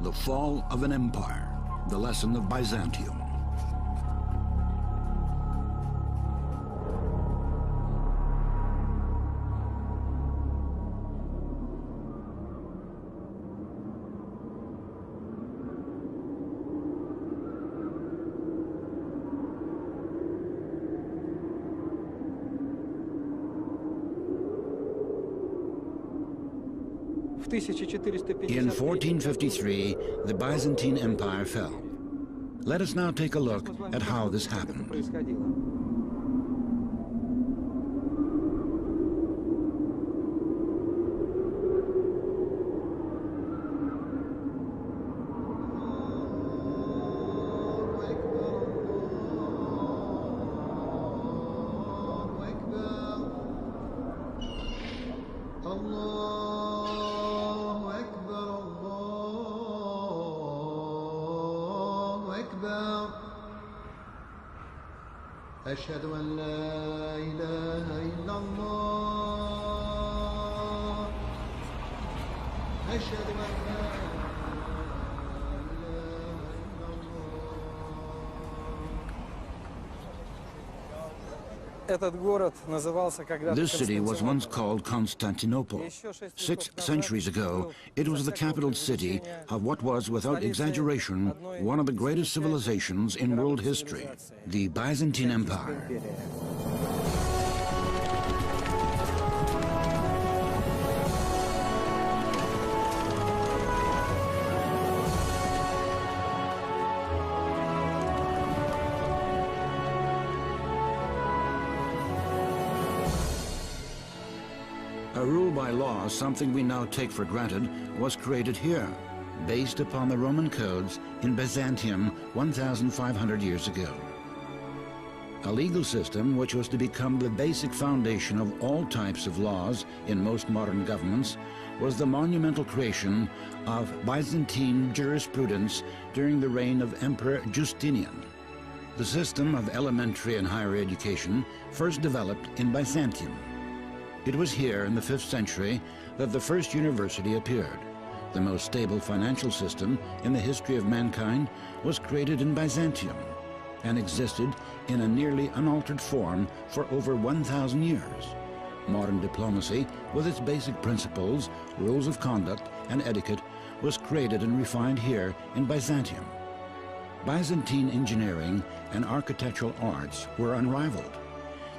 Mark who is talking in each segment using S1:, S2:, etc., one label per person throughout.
S1: The fall of an empire, the lesson of Byzantium. In 1453, the Byzantine Empire fell. Let us now take a look at how this happened.
S2: أشهد أن لا إله إلا الله أشهد أن لا إله إلا
S3: الله. This city was once called Constantinople. 6 centuries ago, it was the capital city of what was, without exaggeration, one of the greatest civilizations in world history, the Byzantine Empire. A rule by law, something we now take for granted, was created here, based upon the Roman codes in Byzantium 1,500 years ago. A legal system which was to become the basic foundation of all types of laws in most modern governments was the monumental creation of Byzantine jurisprudence during the reign of Emperor Justinian. The system of elementary and higher education first developed in Byzantium. It was here in the 5th century that the first university appeared. The most stable financial system in the history of mankind was created in Byzantium and existed in a nearly unaltered form for over 1,000 years. Modern diplomacy, with its basic principles, rules of conduct, and etiquette, was created and refined here in Byzantium. Byzantine engineering and architectural arts were unrivaled.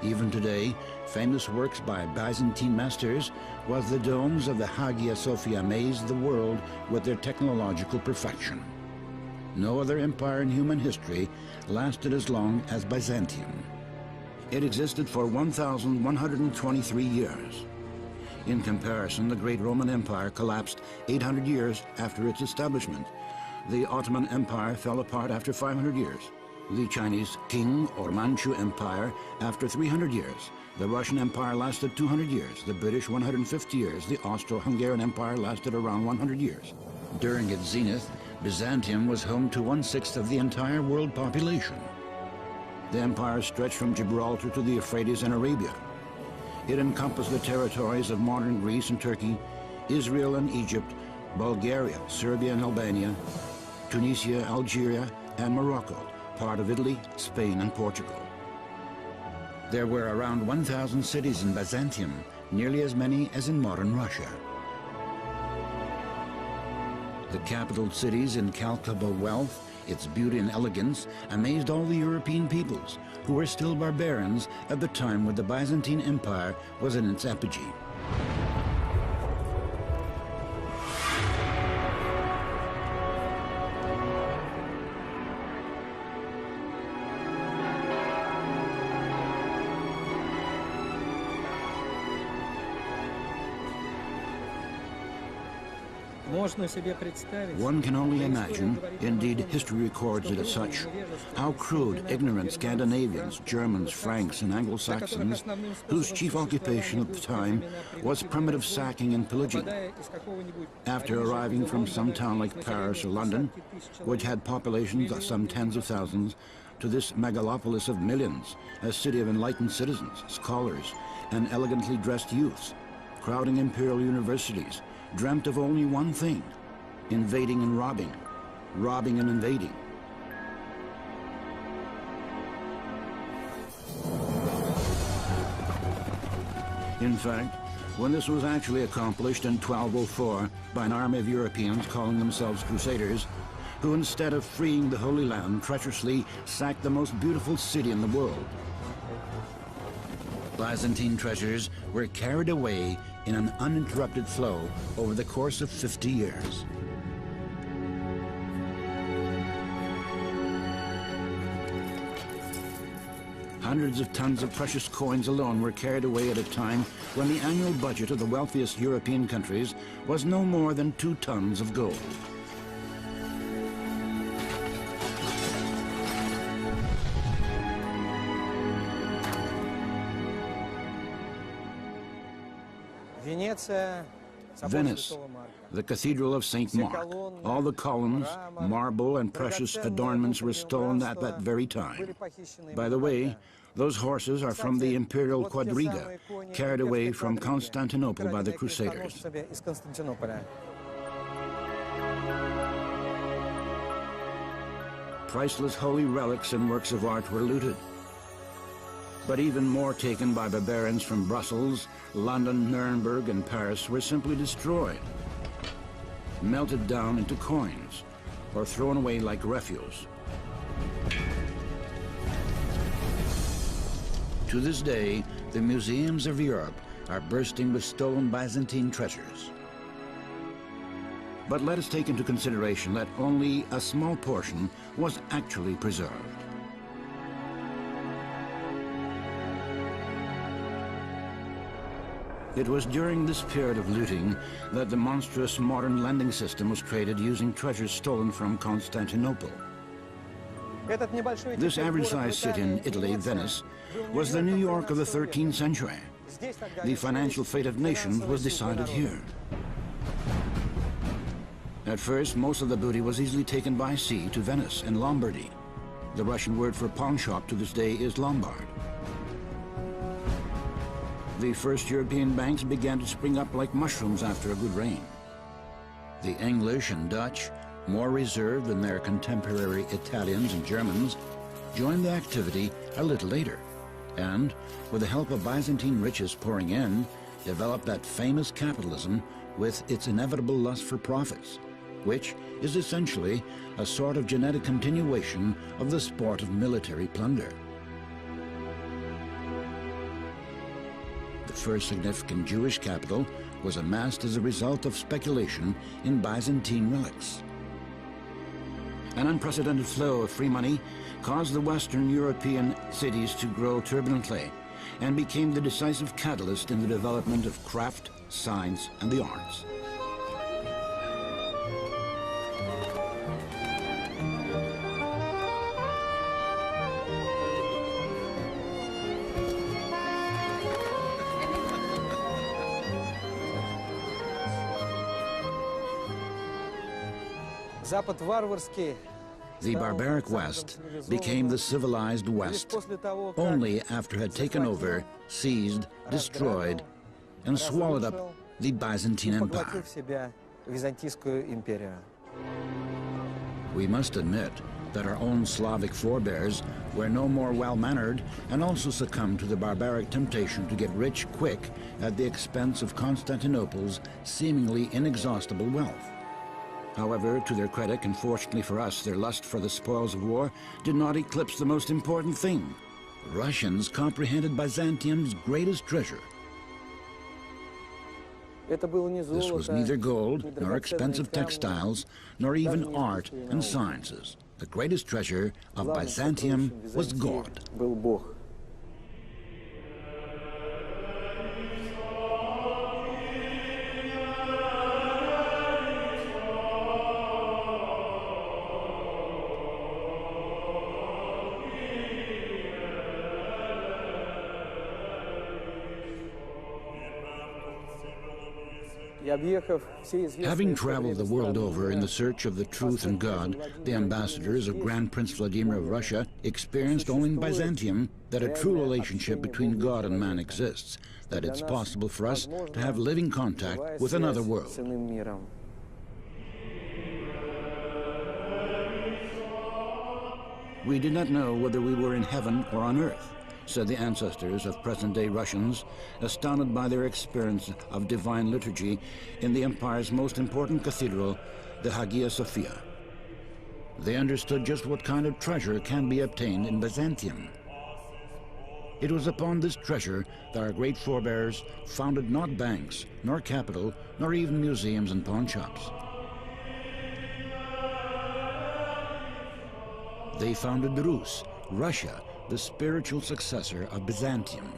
S3: Even today, famous works by Byzantine masters, while the domes of the Hagia Sophia amaze the world with their technological perfection. No other empire in human history lasted as long as Byzantium. It existed for 1,123 years. In comparison, the great Roman Empire collapsed 800 years after its establishment. The Ottoman Empire fell apart after 500 years. The Chinese Qing or Manchu Empire after 300 years. The Russian Empire lasted 200 years, the British 150 years, the Austro-Hungarian Empire lasted around 100 years. During its zenith, Byzantium was home to 1/6 of the entire world population. The empire stretched from Gibraltar to the Euphrates and Arabia. It encompassed the territories of modern Greece and Turkey, Israel and Egypt, Bulgaria, Serbia and Albania, Tunisia, Algeria, and Morocco, part of Italy, Spain, and Portugal. There were around 1,000 cities in Byzantium, nearly as many as in modern Russia. The capital city's incalculable wealth, its beauty and elegance, amazed all the European peoples, who were still barbarians at the time when the Byzantine Empire was in its apogee. One can only imagine, indeed history records it as such, how crude, ignorant Scandinavians, Germans, Franks, and Anglo-Saxons, whose chief occupation at the time was primitive sacking and pillaging. After arriving from some town like Paris or London, which had populations of some tens of thousands, to this megalopolis of millions, a city of enlightened citizens, scholars, and elegantly dressed youths, crowding imperial universities, dreamt of only one thing: invading and robbing, robbing and invading. In fact, when this was actually accomplished in 1204 by an army of Europeans calling themselves Crusaders, who instead of freeing the Holy Land treacherously sacked the most beautiful city in the world. Byzantine treasures were carried away in an uninterrupted flow over the course of 50 years. Hundreds of tons of precious coins alone were carried away at a time when the annual budget of the wealthiest European countries was no more than 2 tons of gold. Venice, the Cathedral of St. Mark. All the columns, marble, and precious adornments were stolen at that very time. By the way, those horses are from the imperial quadriga, carried away from Constantinople by the Crusaders. Priceless holy relics and works of art were looted. But even more taken by barbarians from Brussels, London, Nuremberg, and Paris were simply destroyed, melted down into coins, or thrown away like refuse. To this day, the museums of Europe are bursting with stolen Byzantine treasures. But let us take into consideration that only a small portion was actually preserved. It was during this period of looting that the monstrous modern lending system was created using treasures stolen from Constantinople. This average-sized city in Italy, Venice, was the New York of the 13th century. The financial fate of nations was decided here. At first, most of the booty was easily taken by sea to Venice and Lombardy. The Russian word for pawn shop to this day is Lombard. The first European banks began to spring up like mushrooms after a good rain. The English and Dutch, more reserved than their contemporary Italians and Germans, joined the activity a little later, and, with the help of Byzantine riches pouring in, developed that famous capitalism with its inevitable lust for profits, which is essentially a sort of genetic continuation of the sport of military plunder. The first significant Jewish capital was amassed as a result of speculation in Byzantine relics. An unprecedented flow of free money caused the Western European cities to grow turbulently and became the decisive catalyst in the development of craft, science, and the arts. The barbaric West became the civilized West only after it had taken over, seized, destroyed, and swallowed up the Byzantine Empire. We must admit that our own Slavic forebears were no more well-mannered and also succumbed to the barbaric temptation to get rich quick at the expense of Constantinople's seemingly inexhaustible wealth. However, to their credit, and fortunately for us, their lust for the spoils of war did not eclipse the most important thing. Russians comprehended Byzantium's greatest treasure. This was neither gold, nor expensive textiles, nor even art and sciences. The greatest treasure of Byzantium was God. Having traveled the world over in the search of the truth and God, the ambassadors of Grand Prince Vladimir of Russia experienced only in Byzantium that a true relationship between God and man exists, that it's possible for us to have living contact with another world. We did not know whether we were in heaven or on earth, said the ancestors of present-day Russians, astounded by their experience of divine liturgy in the empire's most important cathedral, the Hagia Sophia. They understood just what kind of treasure can be obtained in Byzantium. It was upon this treasure that our great forebears founded not banks, nor capital, nor even museums and pawn shops. They founded Rus, Russia, the spiritual successor of Byzantium.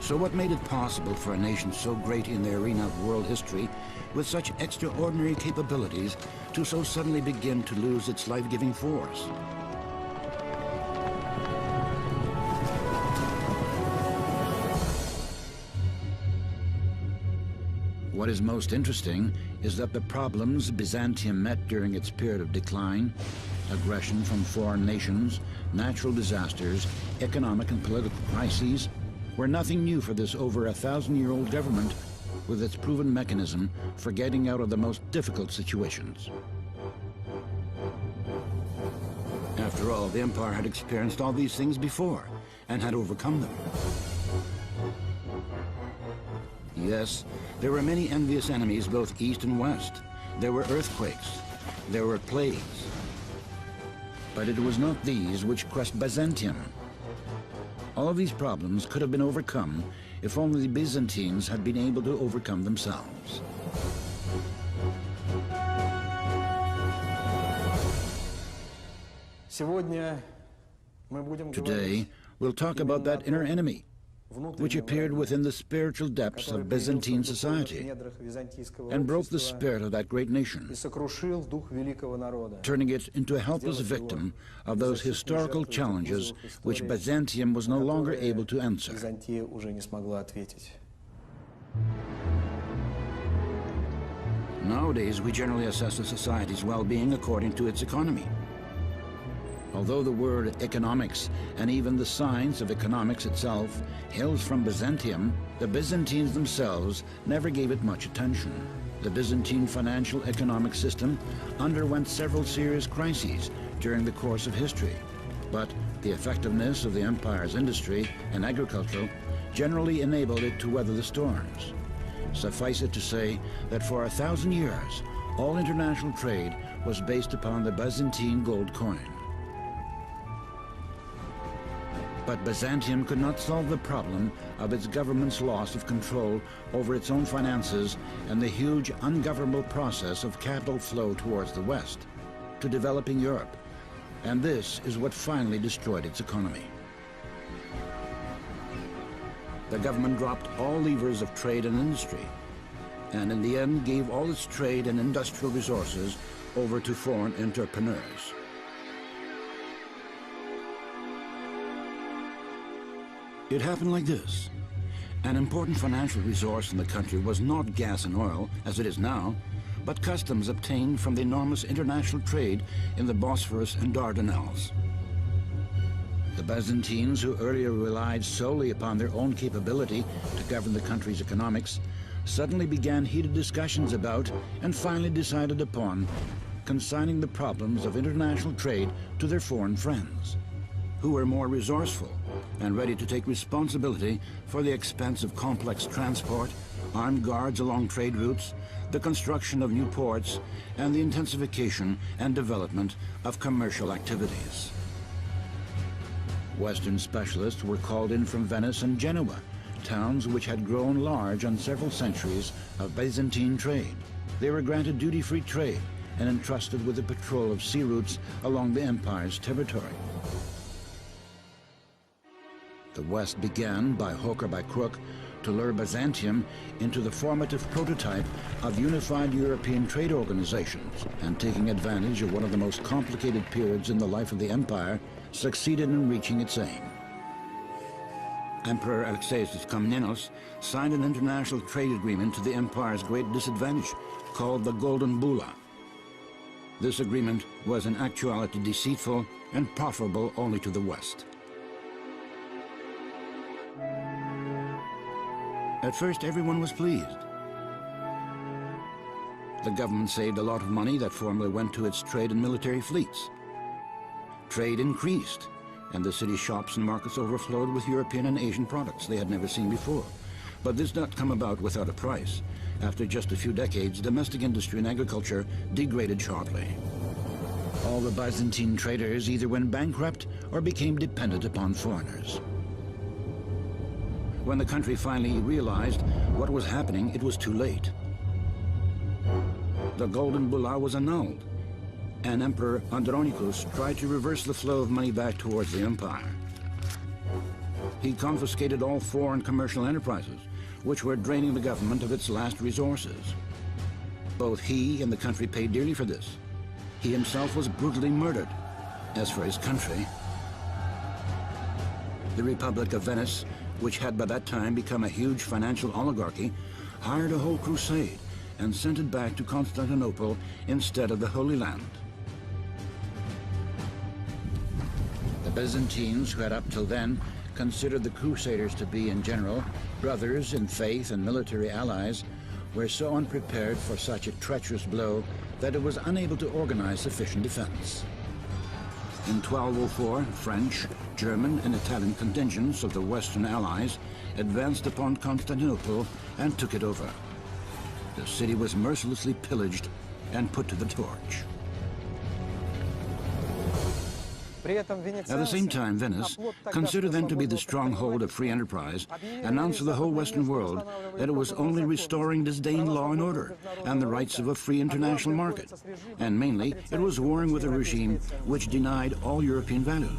S3: So what made it possible for a nation so great in the arena of world history, with such extraordinary capabilities, to so suddenly begin to lose its life-giving force? What is most interesting is that the problems Byzantium met during its period of decline, aggression from foreign nations, natural disasters, economic and political crises, were nothing new for this over 1,000-year-old government with its proven mechanism for getting out of the most difficult situations. After all, the empire had experienced all these things before and had overcome them. Yes, there were many envious enemies both east and west. There were earthquakes, there were plagues. But it was not these which crushed Byzantium. All of these problems could have been overcome if only the Byzantines had been able to overcome themselves. Today, we'll talk about that inner enemy, which appeared within the spiritual depths of Byzantine society and broke the spirit of that great nation, turning it into a helpless victim of those historical challenges which Byzantium was no longer able to answer. Nowadays, we generally assess a society's well-being according to its economy. Although the word economics and even the science of economics itself hails from Byzantium, the Byzantines themselves never gave it much attention. The Byzantine financial economic system underwent several serious crises during the course of history, but the effectiveness of the empire's industry and agriculture generally enabled it to weather the storms. Suffice it to say that for 1,000 years, all international trade was based upon the Byzantine gold coin. But Byzantium could not solve the problem of its government's loss of control over its own finances and the huge ungovernable process of capital flow towards the West, to developing Europe. And this is what finally destroyed its economy. The government dropped all levers of trade and industry, and in the end gave all its trade and industrial resources over to foreign entrepreneurs. It happened like this. An important financial resource in the country was not gas and oil, as it is now, but customs obtained from the enormous international trade in the Bosphorus and Dardanelles. The Byzantines, who earlier relied solely upon their own capability to govern the country's economics, suddenly began heated discussions about, and finally decided upon, consigning the problems of international trade to their foreign friends, who were more resourceful and ready to take responsibility for the expense of complex transport, armed guards along trade routes, the construction of new ports, and the intensification and development of commercial activities. Western specialists were called in from Venice and Genoa, towns which had grown large on several centuries of Byzantine trade. They were granted duty-free trade and entrusted with the patrol of sea routes along the empire's territory. The West began, by hook or by crook, to lure Byzantium into the formative prototype of unified European trade organizations, and taking advantage of one of the most complicated periods in the life of the empire, succeeded in reaching its aim. Emperor Alexeios Komnenos signed an international trade agreement to the empire's great disadvantage, called the Golden Bulla. This agreement was in actuality deceitful and profitable only to the West. At first, everyone was pleased. The government saved a lot of money that formerly went to its trade and military fleets. Trade increased, and the city shops and markets overflowed with European and Asian products they had never seen before. But this did not come about without a price. After just a few decades, domestic industry and agriculture degraded sharply. All the Byzantine traders either went bankrupt or became dependent upon foreigners. When the country finally realized what was happening, it was too late. The Golden Bulla was annulled, and Emperor Andronicus tried to reverse the flow of money back towards the empire. He confiscated all foreign commercial enterprises, which were draining the government of its last resources. Both he and the country paid dearly for this. He himself was brutally murdered. As for his country, the Republic of Venice, which had by that time become a huge financial oligarchy, hired a whole crusade and sent it back to Constantinople instead of the Holy Land. The Byzantines, who had up till then considered the Crusaders to be, in general, brothers in faith and military allies, were so unprepared for such a treacherous blow that it was unable to organize sufficient defense. In 1204, French, German, and Italian contingents of the Western Allies advanced upon Constantinople and took it over. The city was mercilessly pillaged and put to the torch. At the same time, Venice, considered then to be the stronghold of free enterprise, announced to the whole Western world that it was only restoring disdained law and order and the rights of a free international market. And mainly, it was warring with a regime which denied all European values.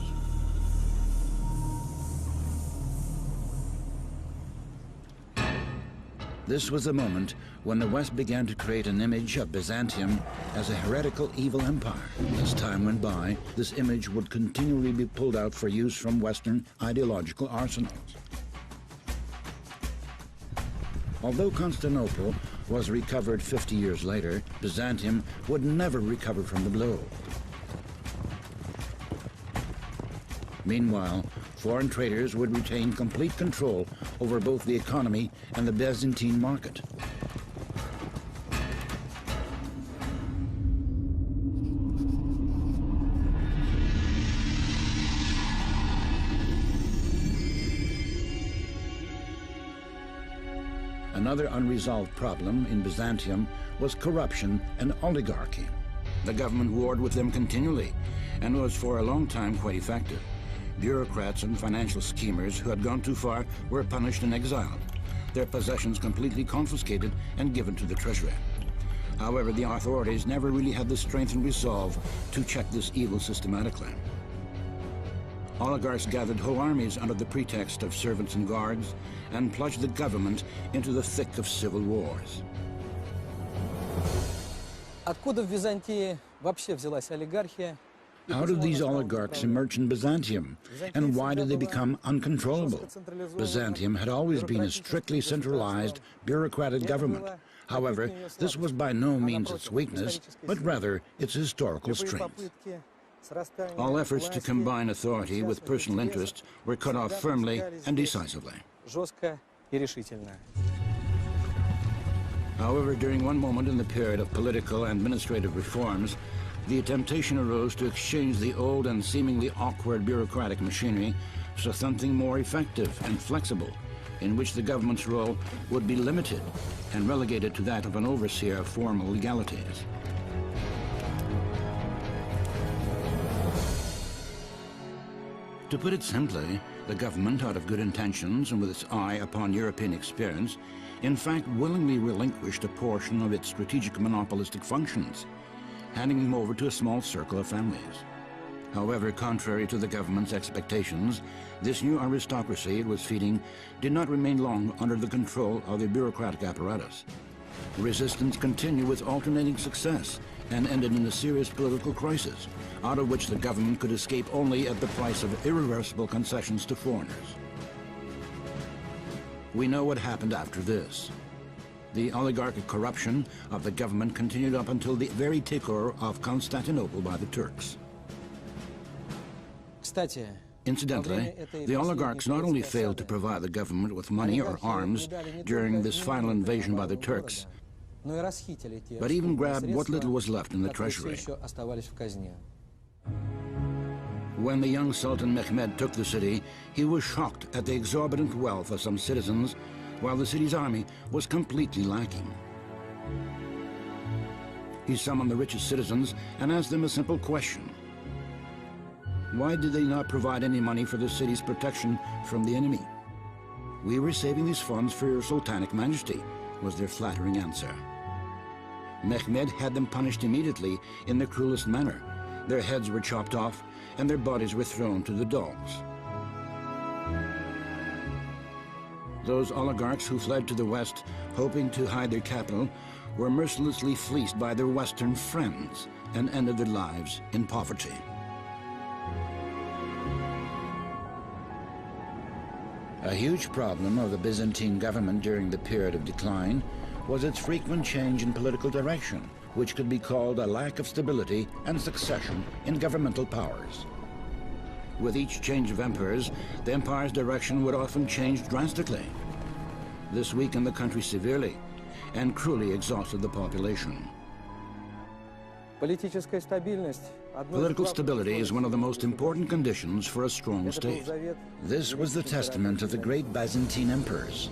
S3: This was the moment when the West began to create an image of Byzantium as a heretical evil empire. As time went by, this image would continually be pulled out for use from Western ideological arsenals. Although Constantinople was recovered 50 years later, Byzantium would never recover from the blow. Meanwhile, foreign traders would retain complete control over both the economy and the Byzantine market. Another unresolved problem in Byzantium was corruption and oligarchy. The government warred with them continually and was for a long time quite effective. Bureaucrats and financial schemers who had gone too far were punished and exiled, their possessions completely confiscated and given to the treasury. However, the authorities never really had the strength and resolve to check this evil systematically. Oligarchs gathered whole armies under the pretext of servants and guards and plunged the government into the thick of civil wars.
S4: Откуда в Византии вообще взялась олигархия?
S3: How did these oligarchs emerge in Byzantium, and why did they become uncontrollable? Byzantium had always been a strictly centralized, bureaucratic government. However, this was by no means its weakness, but rather its historical strength. All efforts to combine authority with personal interests were cut off firmly and decisively. However, during one moment in the period of political and administrative reforms, the temptation arose to exchange the old and seemingly awkward bureaucratic machinery for something more effective and flexible, in which the government's role would be limited and relegated to that of an overseer of formal legalities. To put it simply, the government, out of good intentions and with its eye upon European experience, in fact willingly relinquished a portion of its strategic monopolistic functions, handing them over to a small circle of families. However, contrary to the government's expectations, this new aristocracy it was feeding did not remain long under the control of the bureaucratic apparatus. Resistance continued with alternating success and ended in a serious political crisis, out of which the government could escape only at the price of irreversible concessions to foreigners. We know what happened after this. The oligarchic corruption of the government continued up until the very takeover of Constantinople by the Turks. Incidentally, the oligarchs not only failed to provide the government with money or arms during this final invasion by the Turks,
S4: но и расхитили те
S3: but even
S4: скудные
S3: grabbed what
S4: средства,
S3: little was left in the
S4: которые все
S3: treasury.
S4: еще оставались в казне.
S3: When the young Sultan Mehmed took the city, he was shocked at the exorbitant wealth of some citizens, while the city's army was completely lacking. He summoned the richest citizens and asked them a simple question. Why did they not provide any money for the city's protection from the enemy? "We were saving these funds for your Sultanic Majesty," was their flattering answer. Mehmed had them punished immediately in the cruelest manner. Their heads were chopped off and their bodies were thrown to the dogs. Those oligarchs who fled to the west, hoping to hide their capital, were mercilessly fleeced by their Western friends and ended their lives in poverty.
S1: A huge problem of the Byzantine government during the period of decline was its frequent change in political direction, which could be called a lack of stability and succession in governmental powers. With each change of emperors, the empire's direction would often change drastically. This weakened the country severely and cruelly exhausted the population.
S4: Политическая стабильность
S3: Political stability is one of the most important conditions for a strong state.
S1: This was the testament of the great Byzantine emperors.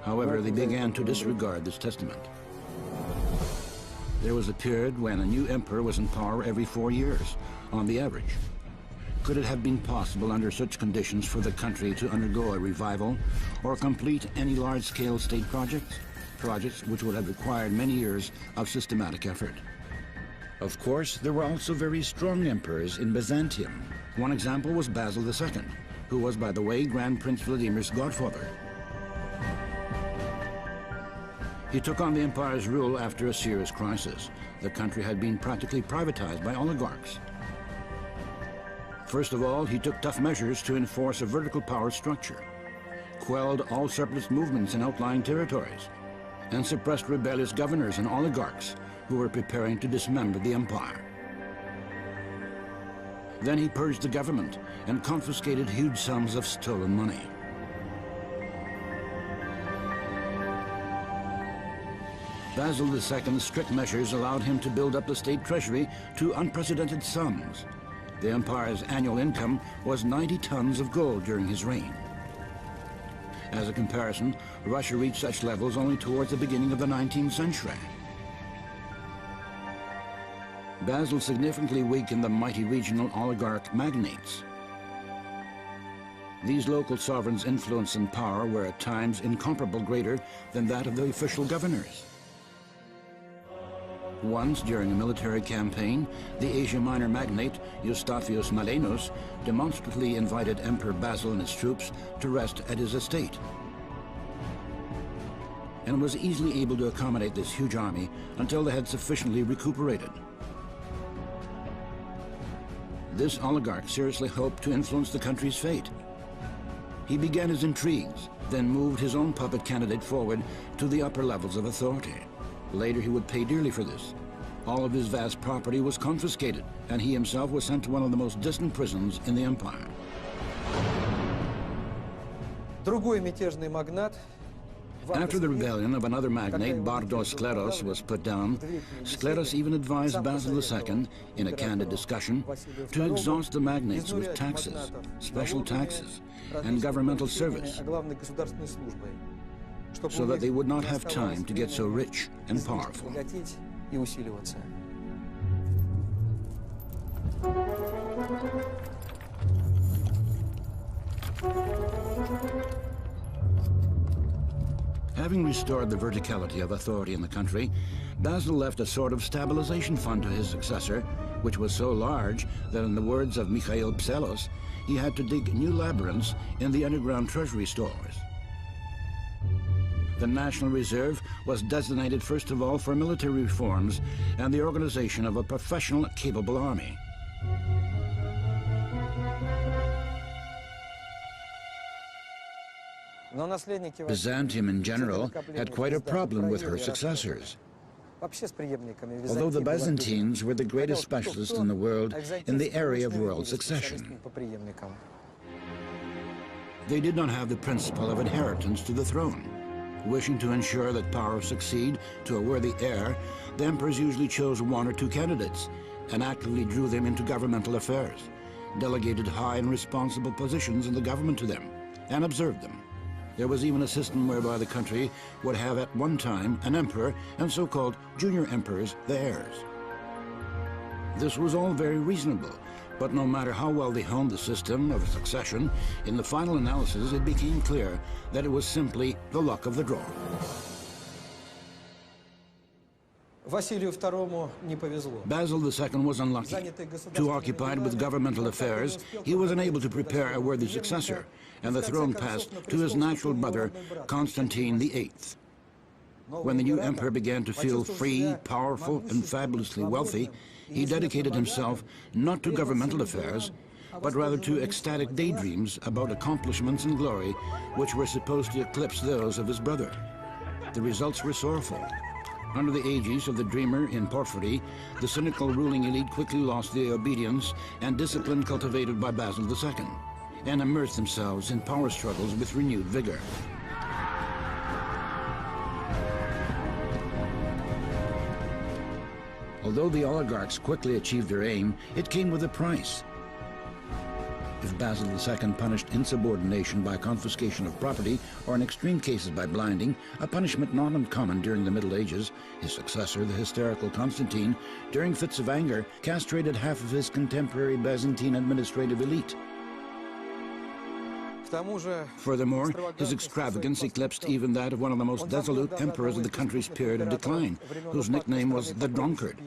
S3: However, they began to disregard this testament. There was a period when a new emperor was in power every 4 years, on the average. Could it have been possible under such conditions for the country to undergo a revival or complete any large-scale state projects? Projects which would have required many years of systematic effort.
S1: Of course, there were also very strong emperors in Byzantium.
S3: One example was Basil II, who was, by the way, Grand Prince Vladimir's godfather. He took on the empire's rule after a serious crisis. The country had been practically privatized by oligarchs. First of all, he took tough measures to enforce a vertical power structure, quelled all surplus movements in outlying territories, and suppressed rebellious governors and oligarchs who were preparing to dismember the empire. Then he purged the government and confiscated huge sums of stolen money. Basil II's strict measures allowed him to build up the state treasury to unprecedented sums. The empire's annual income was 90 tons of gold during his reign. As a comparison, Russia reached such levels only towards the beginning of the 19th century. Basil significantly weakened the mighty regional oligarch magnates. These local sovereigns' influence and power were at times incomparably greater than that of the official governors. Once, during a military campaign, the Asia Minor magnate Eustathios Malenos demonstratively invited Emperor Basil and his troops to rest at his estate, and was easily able to accommodate this huge army until they had sufficiently recuperated. This oligarch seriously hoped to influence the country's fate. He began his intrigues, then moved his own puppet candidate forward to the upper levels of authority. Later, he would pay dearly for this. All of his vast property was confiscated, and he himself was sent to one of the most distant prisons in the empire.
S4: Другой мятежный магнат.
S3: After the rebellion of another magnate, Bardos Skleros, was put down, Skleros even advised Basil II, in a candid discussion, to exhaust the magnates with taxes, special taxes, and governmental service, so that they would not have time to get so rich and powerful. Having restored the verticality of authority in the country, Basil left a sort of stabilization fund to his successor, which was so large that, in the words of Mikhail Psellos, he had to dig new labyrinths in the underground treasury stores. The National Reserve was designated first of all for military reforms and the organization of a professional, capable army.
S1: Byzantium in general had quite a problem with her successors. Although the Byzantines were the greatest specialists in the world in the area of royal succession,
S3: they did not have the principle of inheritance to the throne. Wishing to ensure that power succeed to a worthy heir, the emperors usually chose one or two candidates and actively drew them into governmental affairs, delegated high and responsible positions in the government to them, and observed them. There was even a system whereby the country would have at one time an emperor and so-called junior emperors, the heirs. This was all very reasonable, but no matter how well they honed the system of succession, in the final analysis it became clear that it was simply the luck of the draw.
S4: Василию II не повезло.
S3: Basil II was unlucky. Too occupied with governmental affairs, he was unable to prepare a worthy successor, and the throne passed to his natural brother, Constantine VIII. When the new emperor began to feel free, powerful, and fabulously wealthy, he dedicated himself not to governmental affairs, but rather to ecstatic daydreams about accomplishments and glory which were supposed to eclipse those of his brother. The results were sorrowful. Under the aegis of the dreamer in Porphyry, the cynical ruling elite quickly lost the obedience and discipline cultivated by Basil II, and immersed themselves in power struggles with renewed vigor.
S1: Although the oligarchs quickly achieved their aim, it came with a price. If Basil II punished insubordination by confiscation of property, or in extreme cases by blinding, a punishment not uncommon during the Middle Ages, his successor, the hysterical Constantine, during fits of anger, castrated half of his contemporary Byzantine administrative elite.
S3: Furthermore, his extravagance eclipsed even that of one of the most dissolute emperors of the country's period of decline, whose nickname was the Drunkard,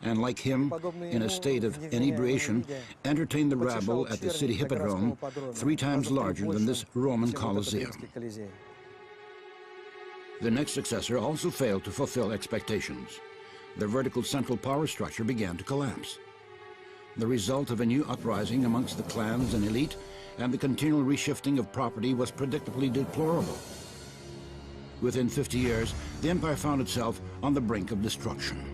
S3: and like him, in a state of inebriation, entertained the rabble at the city hippodrome, 3 times larger than this Roman Colosseum. The next successor also failed to fulfill expectations. The vertical central power structure began to collapse. The result of a new uprising amongst the clans and elite and the continual reshifting of property was predictably deplorable. Within 50 years, the empire found itself on the brink of destruction.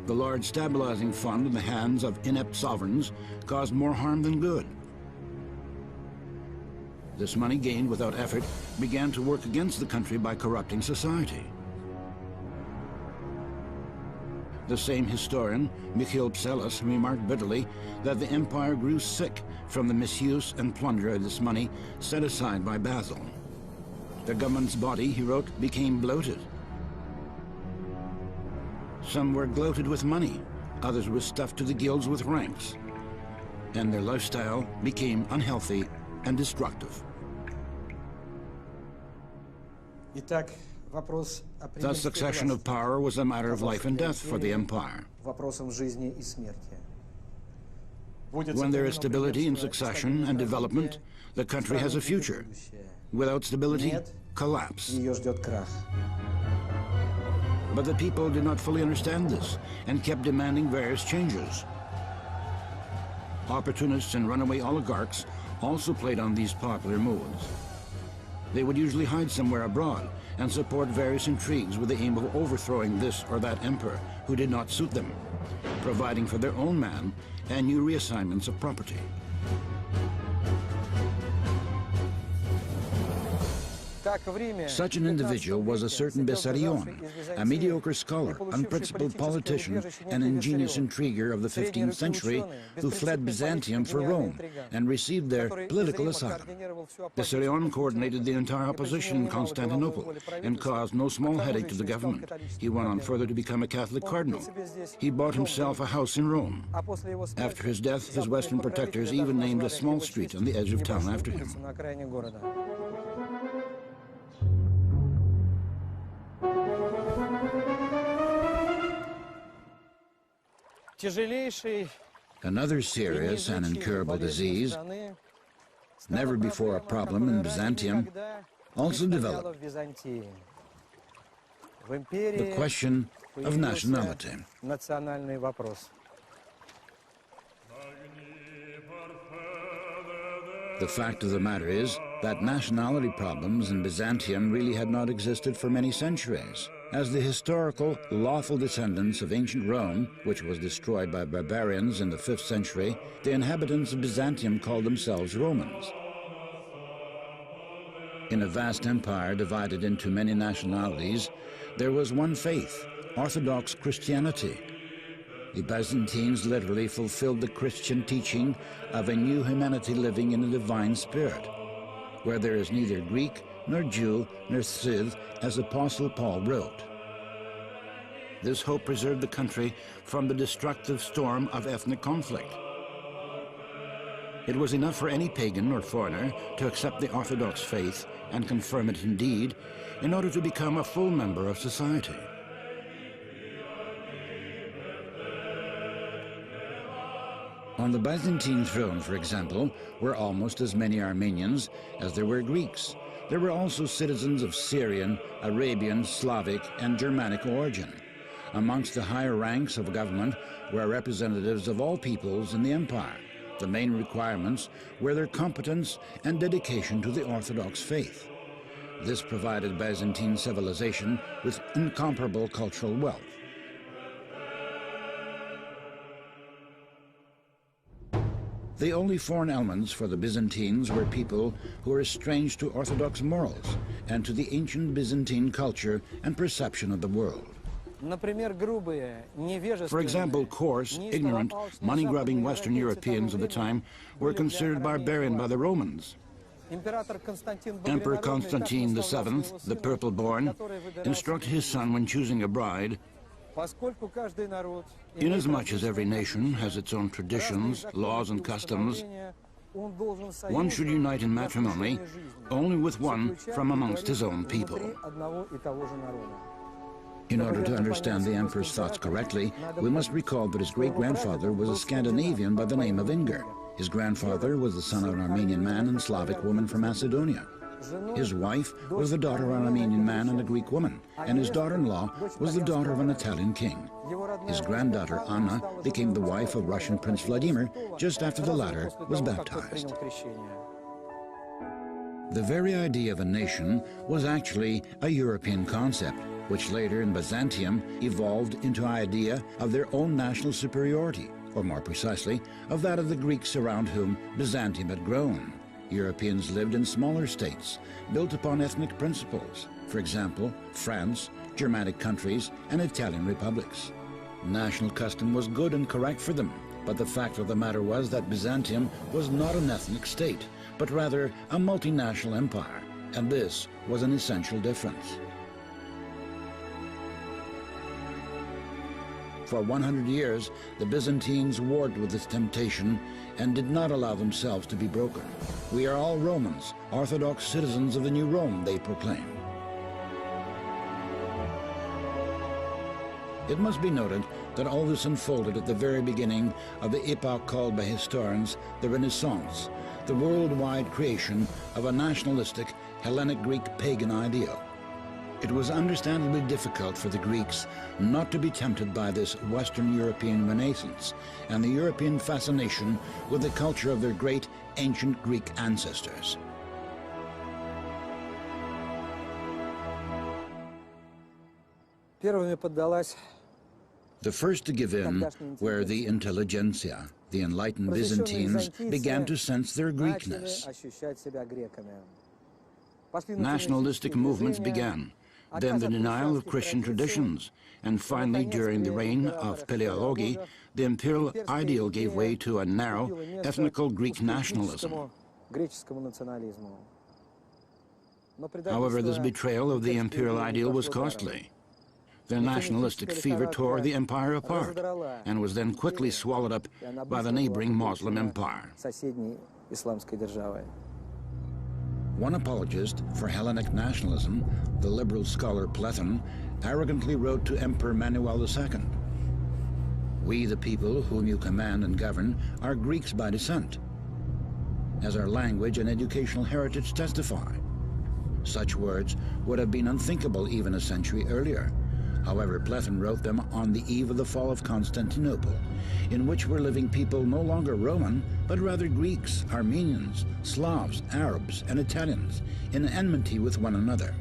S3: The large stabilizing fund in the hands of inept sovereigns caused more harm than good. This money gained without effort began to work against the country by corrupting society. The same historian, Michiel Psellos, remarked bitterly that the empire grew sick from the misuse and plunder of this money set aside by Basil. The government's body, he wrote, became bloated. Some were gloated with money, others were stuffed to the gills with ranks, and their lifestyle became unhealthy and destructive. The succession of power was a matter of life and death for the empire. When there is stability in succession and development, the country has a future. Without stability, collapse. But the people did not fully understand this and kept demanding various changes. Opportunists and runaway oligarchs also played on these popular moods. They would usually hide somewhere abroad and support various intrigues with the aim of overthrowing this or that emperor who did not suit them, providing for their own man and new reassignments of property.
S1: Such an individual was a certain Bessarion, a mediocre scholar, unprincipled politician, and ingenious intriguer of the 15th century who fled Byzantium for Rome and received there political asylum. Bessarion coordinated the entire opposition in Constantinople and caused no small headache to the government. He went on further to become a Catholic cardinal. He bought himself a house in Rome. After his death, his Western protectors even named a small street on the edge of town after him. Another serious and incurable disease, never before a problem in Byzantium, also developed: the question of nationality. The fact of the matter is that nationality problems in Byzantium really had not existed for many centuries. As the historical, lawful descendants of ancient Rome, which was destroyed by barbarians in the 5th century, the inhabitants of Byzantium called themselves Romans. In a vast empire divided into many nationalities, there was one faith, Orthodox Christianity. The Byzantines literally fulfilled the Christian teaching of a new humanity living in a divine spirit, where there is neither Greek, nor Jew, nor Scyth, as Apostle Paul wrote. This hope preserved the country from the destructive storm of ethnic conflict. It was enough for any pagan or foreigner to accept the Orthodox faith and confirm it indeed in order to become a full member of society. On the Byzantine throne, for example, were almost as many Armenians as there were Greeks. There were also citizens of Syrian, Arabian, Slavic, and Germanic origin. Amongst the higher ranks of government were representatives of all peoples in the empire. The main requirements were their competence and dedication to the Orthodox faith. This provided Byzantine civilization with incomparable cultural wealth. The only foreign elements for the Byzantines were people who were strange to Orthodox morals and to the ancient Byzantine culture and perception of the world. For example, coarse, ignorant, money-grubbing Western Europeans of the time were considered barbarian by the Romans. Emperor Constantine VII, the Purple-born, instructed his son when choosing a bride, "Inasmuch as every nation has its own traditions, laws, and customs, one should unite in matrimony only with one from amongst his own people." In order to understand the emperor's thoughts correctly, we must recall that his great-grandfather was a Scandinavian by the name of Inger. His grandfather was the son of an Armenian man and Slavic woman from Macedonia. His wife was the daughter of an Armenian man and a Greek woman, and his daughter-in-law was the daughter of an Italian king. His granddaughter, Anna, became the wife of Russian Prince Vladimir just after the latter was baptized. The very idea of a nation was actually a European concept, which later in Byzantium evolved into an idea of their own national superiority, or more precisely, of that of the Greeks around whom Byzantium had grown. Europeans lived in smaller states, built upon ethnic principles, for example, France, Germanic countries, and Italian republics. National custom was good and correct for them, but the fact of the matter was that Byzantium was not an ethnic state, but rather a multinational empire, and this was an essential difference. For 100 years, the Byzantines warred with this temptation and did not allow themselves to be broken. "We are all Romans, Orthodox citizens of the new Rome," they proclaimed. It must be noted that all this unfolded at the very beginning of the epoch called by historians the Renaissance, the worldwide creation of a nationalistic Hellenic Greek pagan ideal. It was understandably difficult for the Greeks not to be tempted by this Western European Renaissance and the European fascination with the culture of their great ancient Greek ancestors. The first to give in were the intelligentsia. The enlightened Byzantines began to sense their Greekness. Nationalistic movements began, then the denial of Christian traditions, and finally, during the reign of Paleologi, the imperial ideal gave way to a narrow, ethnical Greek nationalism. However, this betrayal of the imperial ideal was costly. The nationalistic fever tore the empire apart and was then quickly swallowed up by the neighboring Muslim empire. One apologist for Hellenic nationalism, the liberal scholar Platon, arrogantly wrote to Emperor Manuel II, "We, the people whom you command and govern, are Greeks by descent, as our language and educational heritage testify." Such words would have been unthinkable even a century earlier. However, Platon wrote them on the eve of the fall of Constantinople, in which were living people no longer Roman, but rather Greeks, Armenians, Slavs, Arabs, and Italians, in enmity with one another.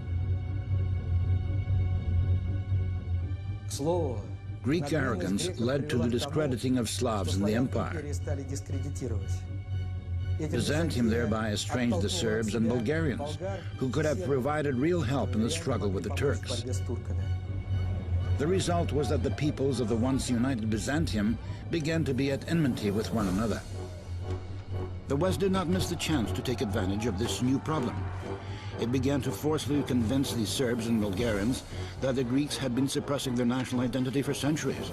S1: Greek arrogance led to the discrediting of Slavs in the empire. Byzantium thereby estranged the Serbs and Bulgarians, who could have provided real help in the struggle with the Turks. The result was that the peoples of the once united Byzantium began to be at enmity with one another. The West did not miss the chance to take advantage of this new problem. It began to forcefully convince the Serbs and Bulgarians that the Greeks had been suppressing their national identity for centuries.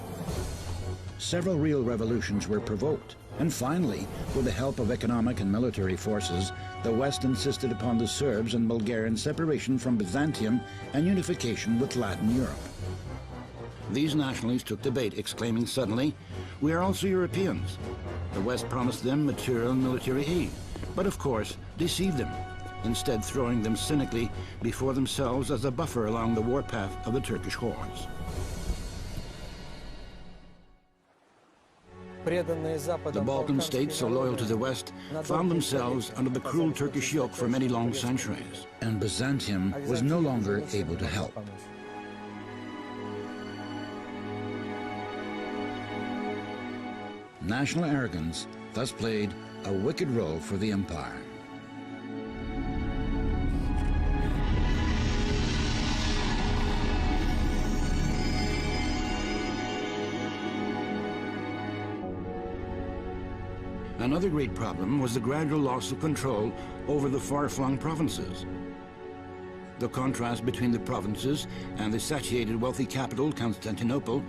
S1: Several real revolutions were provoked, and finally, with the help of economic and military forces, the West insisted upon the Serbs and Bulgarian separation from Byzantium and unification with Latin Europe. These nationalists took to bait, exclaiming suddenly, "We are also Europeans." The West promised them material and military aid, but of course deceived them, instead throwing them cynically before themselves as a buffer along the warpath of the Turkish hordes. The Balkan states, so loyal to the West, found themselves under the cruel Turkish yoke for many long centuries, and Byzantium was no longer able to help. National arrogance thus played a wicked role for the empire. Another great problem was the gradual loss of control over the far-flung provinces. The contrast between the provinces and the satiated wealthy capital, Constantinople,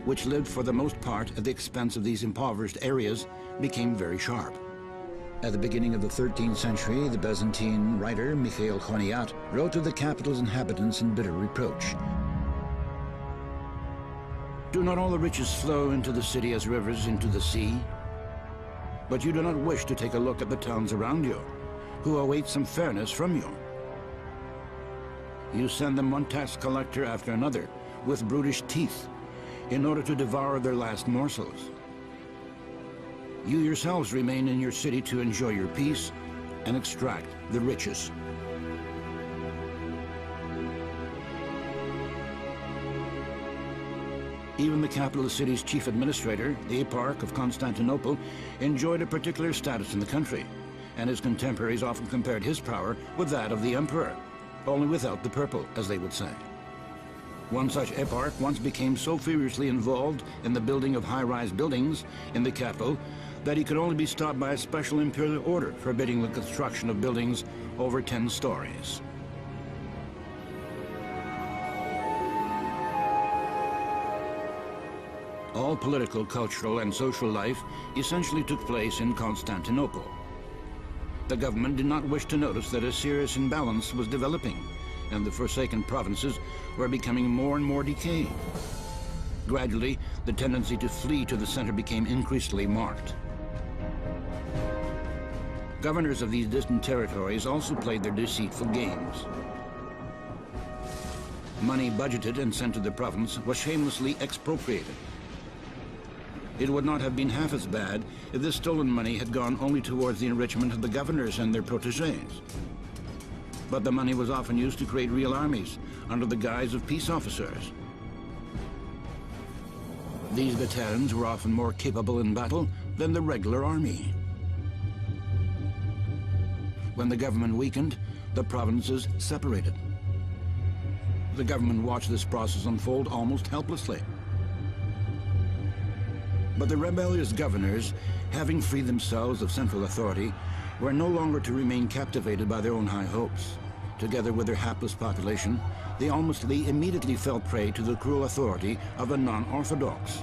S1: which lived for the most part at the expense of these impoverished areas, became very sharp. At the beginning of the 13th century, the Byzantine writer Mikhail Khoniat wrote to the capital's inhabitants in bitter reproach. "Do not all the riches flow into the city as rivers into the sea? But you do not wish to take a look at the towns around you, who await some fairness from you. You send them one tax collector after another, with brutish teeth, in order to devour their last morsels. You yourselves remain in your city to enjoy your peace and extract the riches." Even the capital city's chief administrator, the Eparch of Constantinople, enjoyed a particular status in the country, and his contemporaries often compared his power with that of the emperor, only without the purple, as they would say. One such eparch once became so furiously involved in the building of high-rise buildings in the capital that he could only be stopped by a special imperial order forbidding the construction of buildings over 10 stories. All political, cultural, and social life essentially took place in Constantinople. The government did not wish to notice that a serious imbalance was developing, and the forsaken provinces were becoming more and more decayed. Gradually, the tendency to flee to the center became increasingly marked. Governors of these distant territories also played their deceitful games. Money budgeted and sent to the province was shamelessly expropriated. It would not have been half as bad if this stolen money had gone only towards the enrichment of the governors and their protégés. But the money was often used to create real armies under the guise of peace officers. These battalions were often more capable in battle than the regular army. When the government weakened, the provinces separated. The government watched this process unfold almost helplessly. But the rebellious governors, having freed themselves of central authority, were no longer to remain captivated by their own high hopes. Together with their hapless population, they almost immediately fell prey to the cruel authority of the non-Orthodox.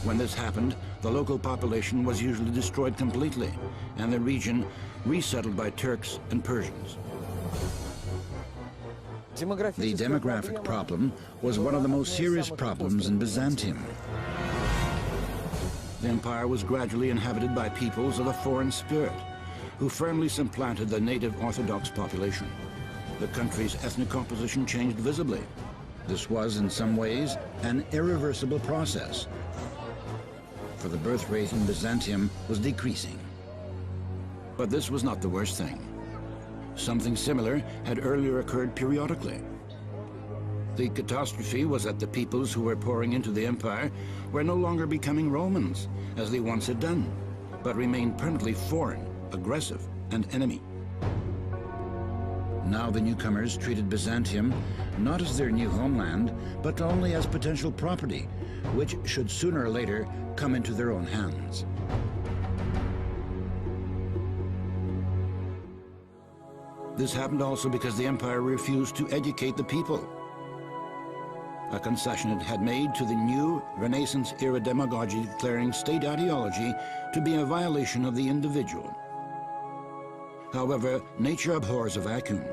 S1: When this happened, the local population was usually destroyed completely, and the region resettled by Turks and Persians. The demographic problem was one of the most serious problems in Byzantium. The empire was gradually inhabited by peoples of a foreign spirit, who firmly supplanted the native Orthodox population. The country's ethnic composition changed visibly. This was, in some ways, an irreversible process, for the birth rate in Byzantium was decreasing. But this was not the worst thing. Something similar had earlier occurred periodically. The catastrophe was that the peoples who were pouring into the empire were no longer becoming Romans, as they once had done,
S3: but remained permanently foreign, aggressive, and enemy. Now the newcomers treated Byzantium not as their new homeland, but only as potential property, which should sooner or later come into their own hands. This happened also because the empire refused to educate the people, a concession it had made to the new Renaissance-era demagogy declaring state ideology to be a violation of the individual. However, nature abhors a vacuum.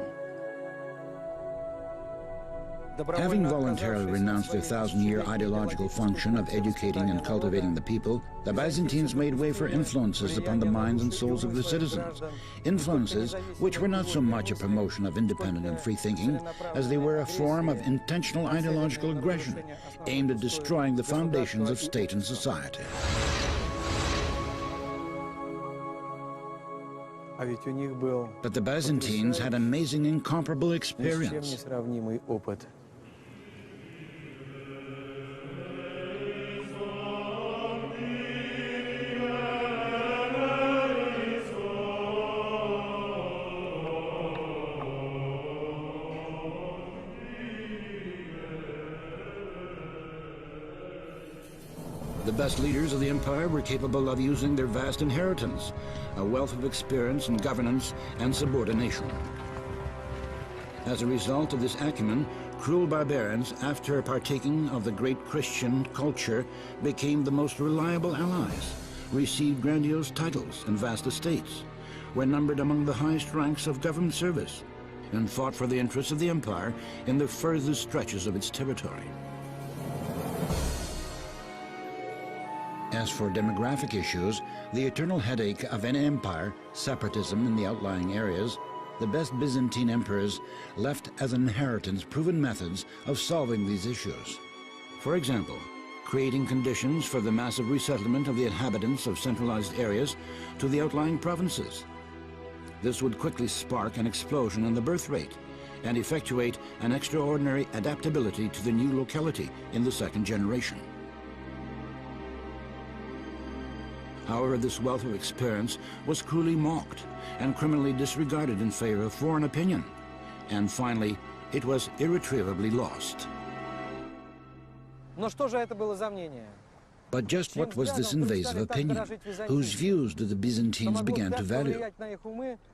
S3: Having voluntarily renounced their thousand-year ideological function of educating and cultivating the people, the Byzantines made way for influences upon the minds and souls of their citizens. Influences which were not so much a promotion of independent and free thinking as they were a form of intentional ideological aggression aimed at destroying the foundations of state and society. But the Byzantines had amazing, incomparable experience. The best leaders of the empire were capable of using their vast inheritance, a wealth of experience in governance and subordination. As a result of this acumen, cruel barbarians, after partaking of the great Christian culture, became the most reliable allies, received grandiose titles and vast estates, were numbered among the highest ranks of government service, and fought for the interests of the empire in the furthest stretches of its territory. As for demographic issues, the eternal headache of any empire, separatism in the outlying areas, the best Byzantine emperors left as inheritance proven methods of solving these issues. For example, creating conditions for the massive resettlement of the inhabitants of centralized areas to the outlying provinces. This would quickly spark an explosion in the birth rate and effectuate an extraordinary adaptability to the new locality in the second generation. However, this wealth of experience was cruelly mocked and criminally disregarded in favor of foreign opinion. And finally, it was irretrievably lost. But just what was this invasive opinion? Whose views did the Byzantines begin to value?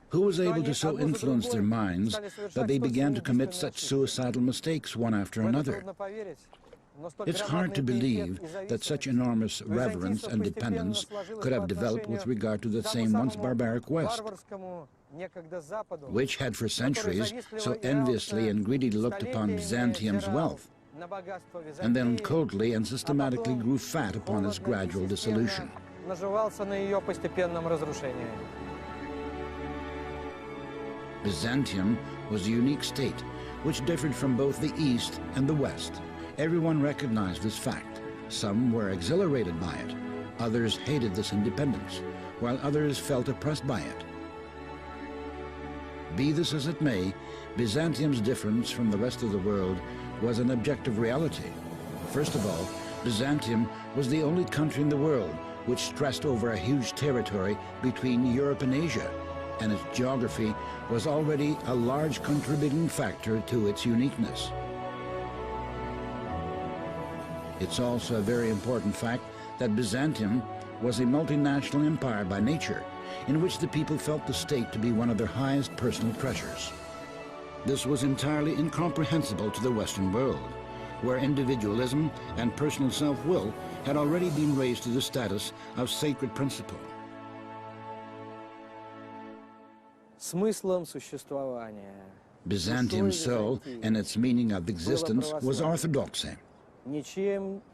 S3: Who was able to so influence their minds that they began to commit such suicidal mistakes one after another? It's hard to believe that such enormous reverence and dependence could have developed with regard to the same once barbaric West, which had for centuries so enviously and greedily looked upon Byzantium's wealth, and then coldly and systematically grew fat upon its gradual dissolution. Byzantium was a unique state which differed from both the East and the West. Everyone recognized this fact. Some were exhilarated by it. Others hated this independence, while others felt oppressed by it. Be this as it may, Byzantium's difference from the rest of the world was an objective reality. First of all, Byzantium was the only country in the world which stressed over a huge territory between Europe and Asia, and its geography was already a large contributing factor to its uniqueness. It's also a very important fact that Byzantium was a multinational empire by nature, in which the people felt the state to be one of their highest personal treasures. This was entirely incomprehensible to the Western world, where individualism and personal self-will had already been raised to the status of sacred principle. Byzantium's soul and its meaning of existence was orthodoxy,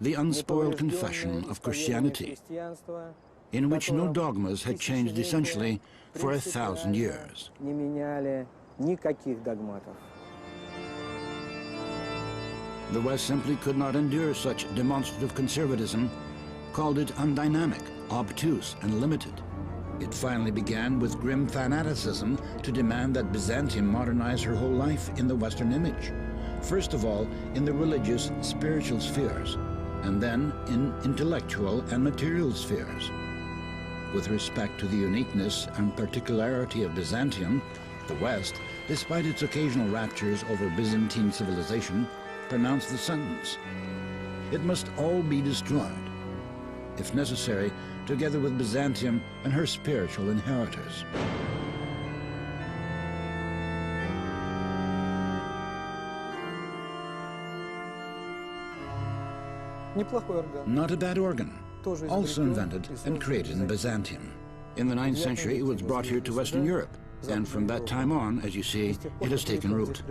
S3: the unspoiled confession of Christianity, in which no dogmas had changed essentially for 1,000 years. The West simply could not endure such demonstrative conservatism, called it undynamic, obtuse, and limited. It finally began with grim fanaticism to demand that Byzantium modernize her whole life in the Western image. First of all, in the religious, spiritual spheres, and then in intellectual and material spheres.
S1: With respect to the uniqueness and particularity of Byzantium, the West, despite its occasional raptures over Byzantine civilization, pronounced the sentence: it must all be destroyed, if necessary, together with Byzantium and her spiritual inheritors.
S4: Неплохой орган.
S1: Not a bad organ, also invented and created in Byzantium. In the 9th century, it was brought here to Western Europe, and from that time on, as you see, it has taken root.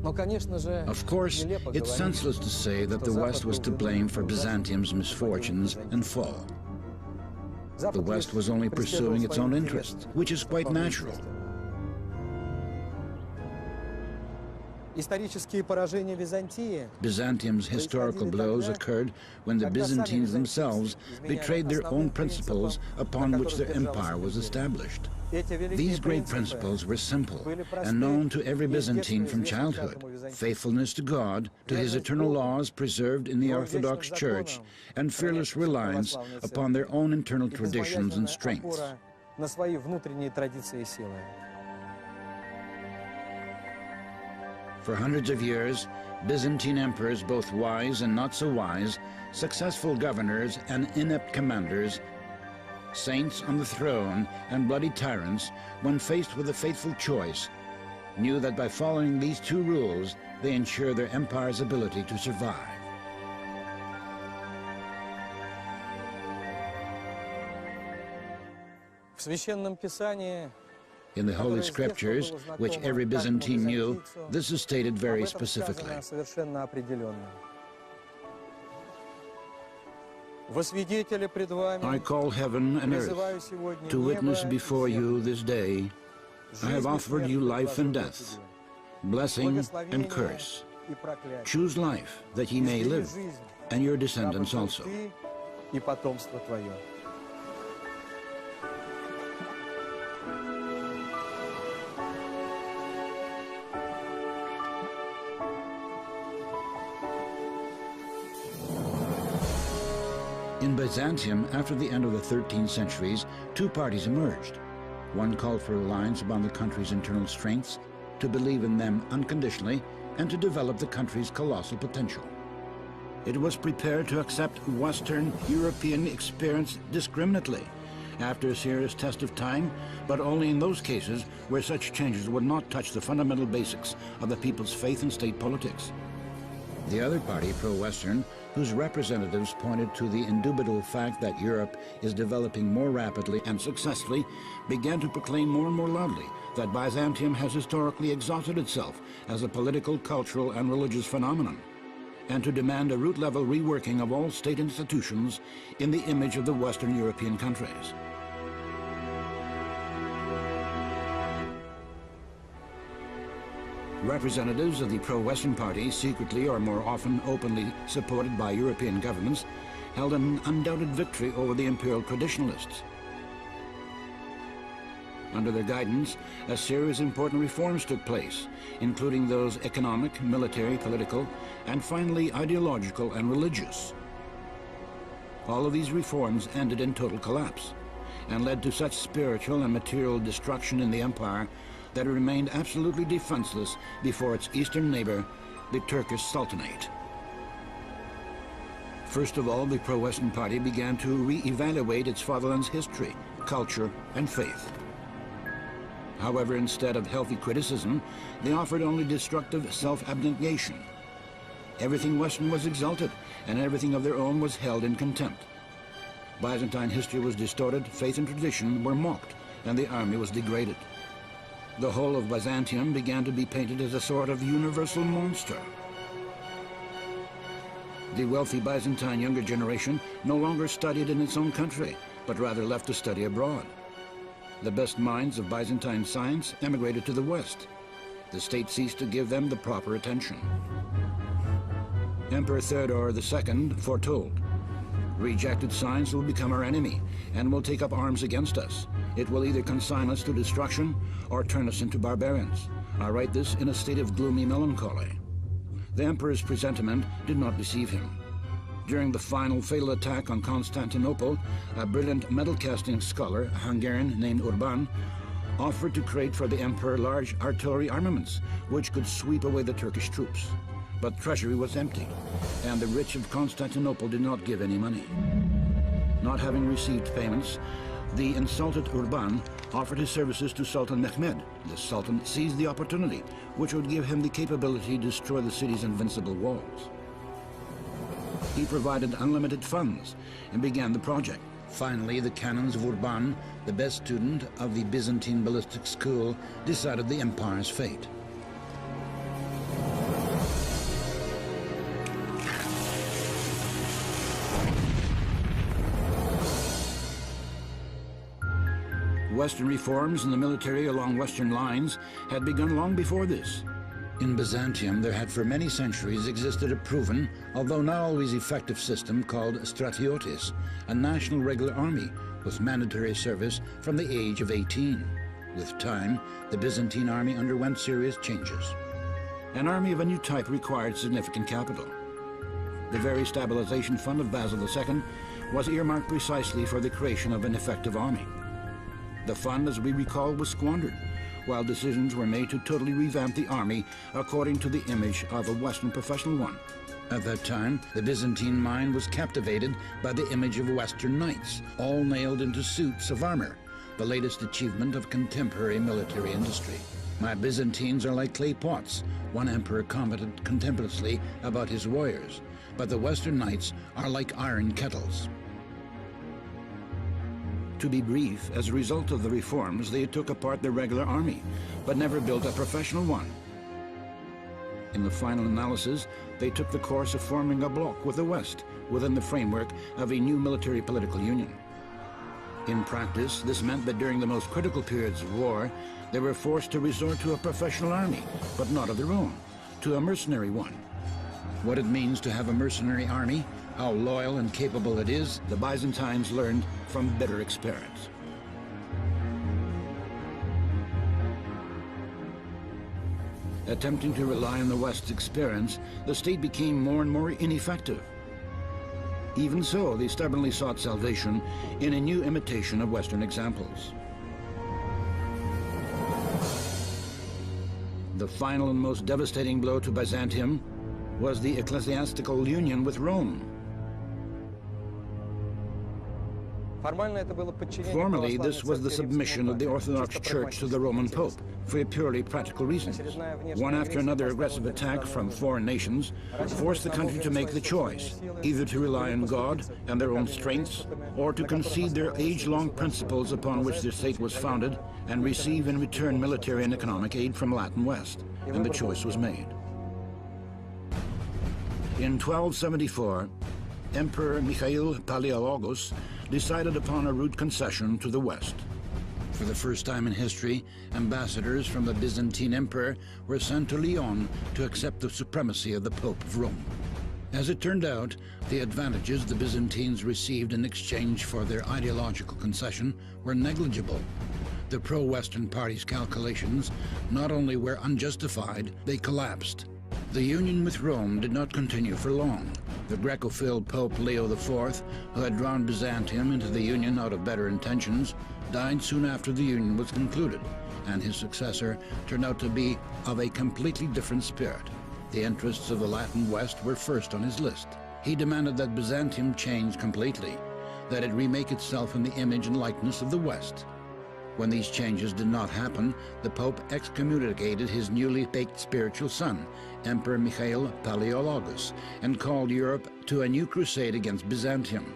S1: Of course, it's senseless to say that the West was to blame for Byzantium's misfortunes and fall. The West was only pursuing its own interests, which is quite natural. Byzantium's historical blows occurred when the Byzantines themselves betrayed their own principles upon which their empire was established. These great principles were simple and known to every Byzantine from childhood: faithfulness to God, to his eternal laws preserved in the Orthodox Church, and fearless reliance upon their own internal traditions and strengths. For hundreds of years, Byzantine emperors, both wise and not so wise, successful governors and inept commanders, saints on the throne and bloody tyrants, when faced with a fateful choice, knew that by following these two rules, they ensure their empire's ability to survive.
S4: В Священном Писании
S1: In the Holy Scriptures, which every Byzantine knew, this is stated very specifically. I call heaven and earth to witness before you this day. I have offered you life and death, blessing and curse. Choose life, that ye may live, and your descendants also. In Byzantium, after the end of the 13th centuries, two parties emerged. One called for reliance upon the country's internal strengths, to believe in them unconditionally, and to develop the country's colossal potential. It was prepared to accept Western European experience discriminately, after a serious test of time, but only in those cases where such changes would not touch the fundamental basics of the people's faith and state politics. The other party, pro-Western, whose representatives pointed to the indubitable fact that Europe is developing more rapidly and successfully, began to proclaim more and more loudly that Byzantium has historically exalted itself as a political, cultural, and religious phenomenon, and to demand a root-level reworking of all state institutions in the image of the Western European countries. Representatives of the pro-Western party, secretly or more often openly supported by European governments, held an undoubted victory over the imperial traditionalists. Under their guidance, a series of important reforms took place, including those economic, military, political, and finally ideological and religious. All of these reforms ended in total collapse and led to such spiritual and material destruction in the empire that it remained absolutely defenseless before its eastern neighbor, the Turkish Sultanate. First of all, the pro-Western party began to re-evaluate its fatherland's history, culture, and faith. However, instead of healthy criticism, they offered only destructive self-abnegation. Everything Western was exalted, and everything of their own was held in contempt. Byzantine history was distorted, faith and tradition were mocked, and the army was degraded. The whole of Byzantium began to be painted as a sort of universal monster. The wealthy Byzantine younger generation no longer studied in its own country, but rather left to study abroad. The best minds of Byzantine science emigrated to the West. The state ceased to give them the proper attention. Emperor Theodore II foretold, "Rejected science will become our enemy and will take up arms against us. It will either consign us to destruction or turn us into barbarians." I write this in a state of gloomy melancholy. The emperor's presentiment did not deceive him.
S3: During the final fatal attack on Constantinople, a brilliant metal-casting scholar, a Hungarian named Urban, offered to create for the emperor large artillery armaments, which could sweep away the Turkish troops. But treasury was empty, and the rich of Constantinople did not give any money. Not having received payments, the insulted Urban offered his services to Sultan Mehmed. The Sultan seized the opportunity, which would give him the capability to destroy the city's invincible walls. He provided unlimited funds and began the project.
S1: Finally, the canons of Urban, the best student of the Byzantine ballistic school, decided the empire's fate.
S3: Western reforms in the military along Western lines had begun long before this.
S1: In Byzantium, there had for many centuries existed a proven, although not always effective system called stratiotes, a national regular army with mandatory service from the age of 18. With time, the Byzantine army underwent serious changes.
S3: An army of a new type required significant capital. The very stabilization fund of Basil II was earmarked precisely for the creation of an effective army. The fund, as we recall, was squandered, while decisions were made to totally revamp the army according to the image of a Western professional one.
S1: At that time, the Byzantine mind was captivated by the image of Western knights, all nailed into suits of armor, the latest achievement of contemporary military industry. My Byzantines are like clay pots. One emperor commented contemptuously about his warriors, but the Western knights are like iron kettles.
S3: To be brief, as a result of the reforms, they took apart the regular army, but never built a professional one. In the final analysis, they took the course of forming a bloc with the West within the framework of a new military political union. In practice, this meant that during the most critical periods of war, they were forced to resort to a professional army, but not of their own, to a mercenary one.
S1: What it means to have a mercenary army, how loyal and capable it is,
S3: the Byzantines learned from bitter experience. Attempting to rely on the West's experience, the state became more and more ineffective. Even so, they stubbornly sought salvation in a new imitation of Western examples. The final and most devastating blow to Byzantium was the ecclesiastical union with Rome. Formally, this was the submission of the Orthodox Church to the Roman Pope for a purely practical reason. One after another aggressive attack from foreign nations forced the country to make the choice, either to rely on God and their own strengths, or to concede their age-long principles upon which their state was founded and receive in return military and economic aid from Latin West. And the choice was made. In 1274, Emperor Mikhail Palaiologos decided upon a rude concession to the West.
S1: For the first time in history, ambassadors from the Byzantine Emperor were sent to Lyon to accept the supremacy of the Pope of Rome. As it turned out, the advantages the Byzantines received in exchange for their ideological concession were negligible. The pro-Western party's calculations not only were unjustified, they collapsed. The union with Rome did not continue for long. The Greco-phile Pope Leo IV, who had drawn Byzantium into the union out of better intentions, died soon after the union was concluded, and his successor turned out to be of a completely different spirit. The interests of the Latin West were first on his list. He demanded that Byzantium change completely, that it remake itself in the image and likeness of the West. When these changes did not happen, the Pope excommunicated his newly baked spiritual son, Emperor Mikhail Palaiologos, and called Europe to a new crusade against Byzantium.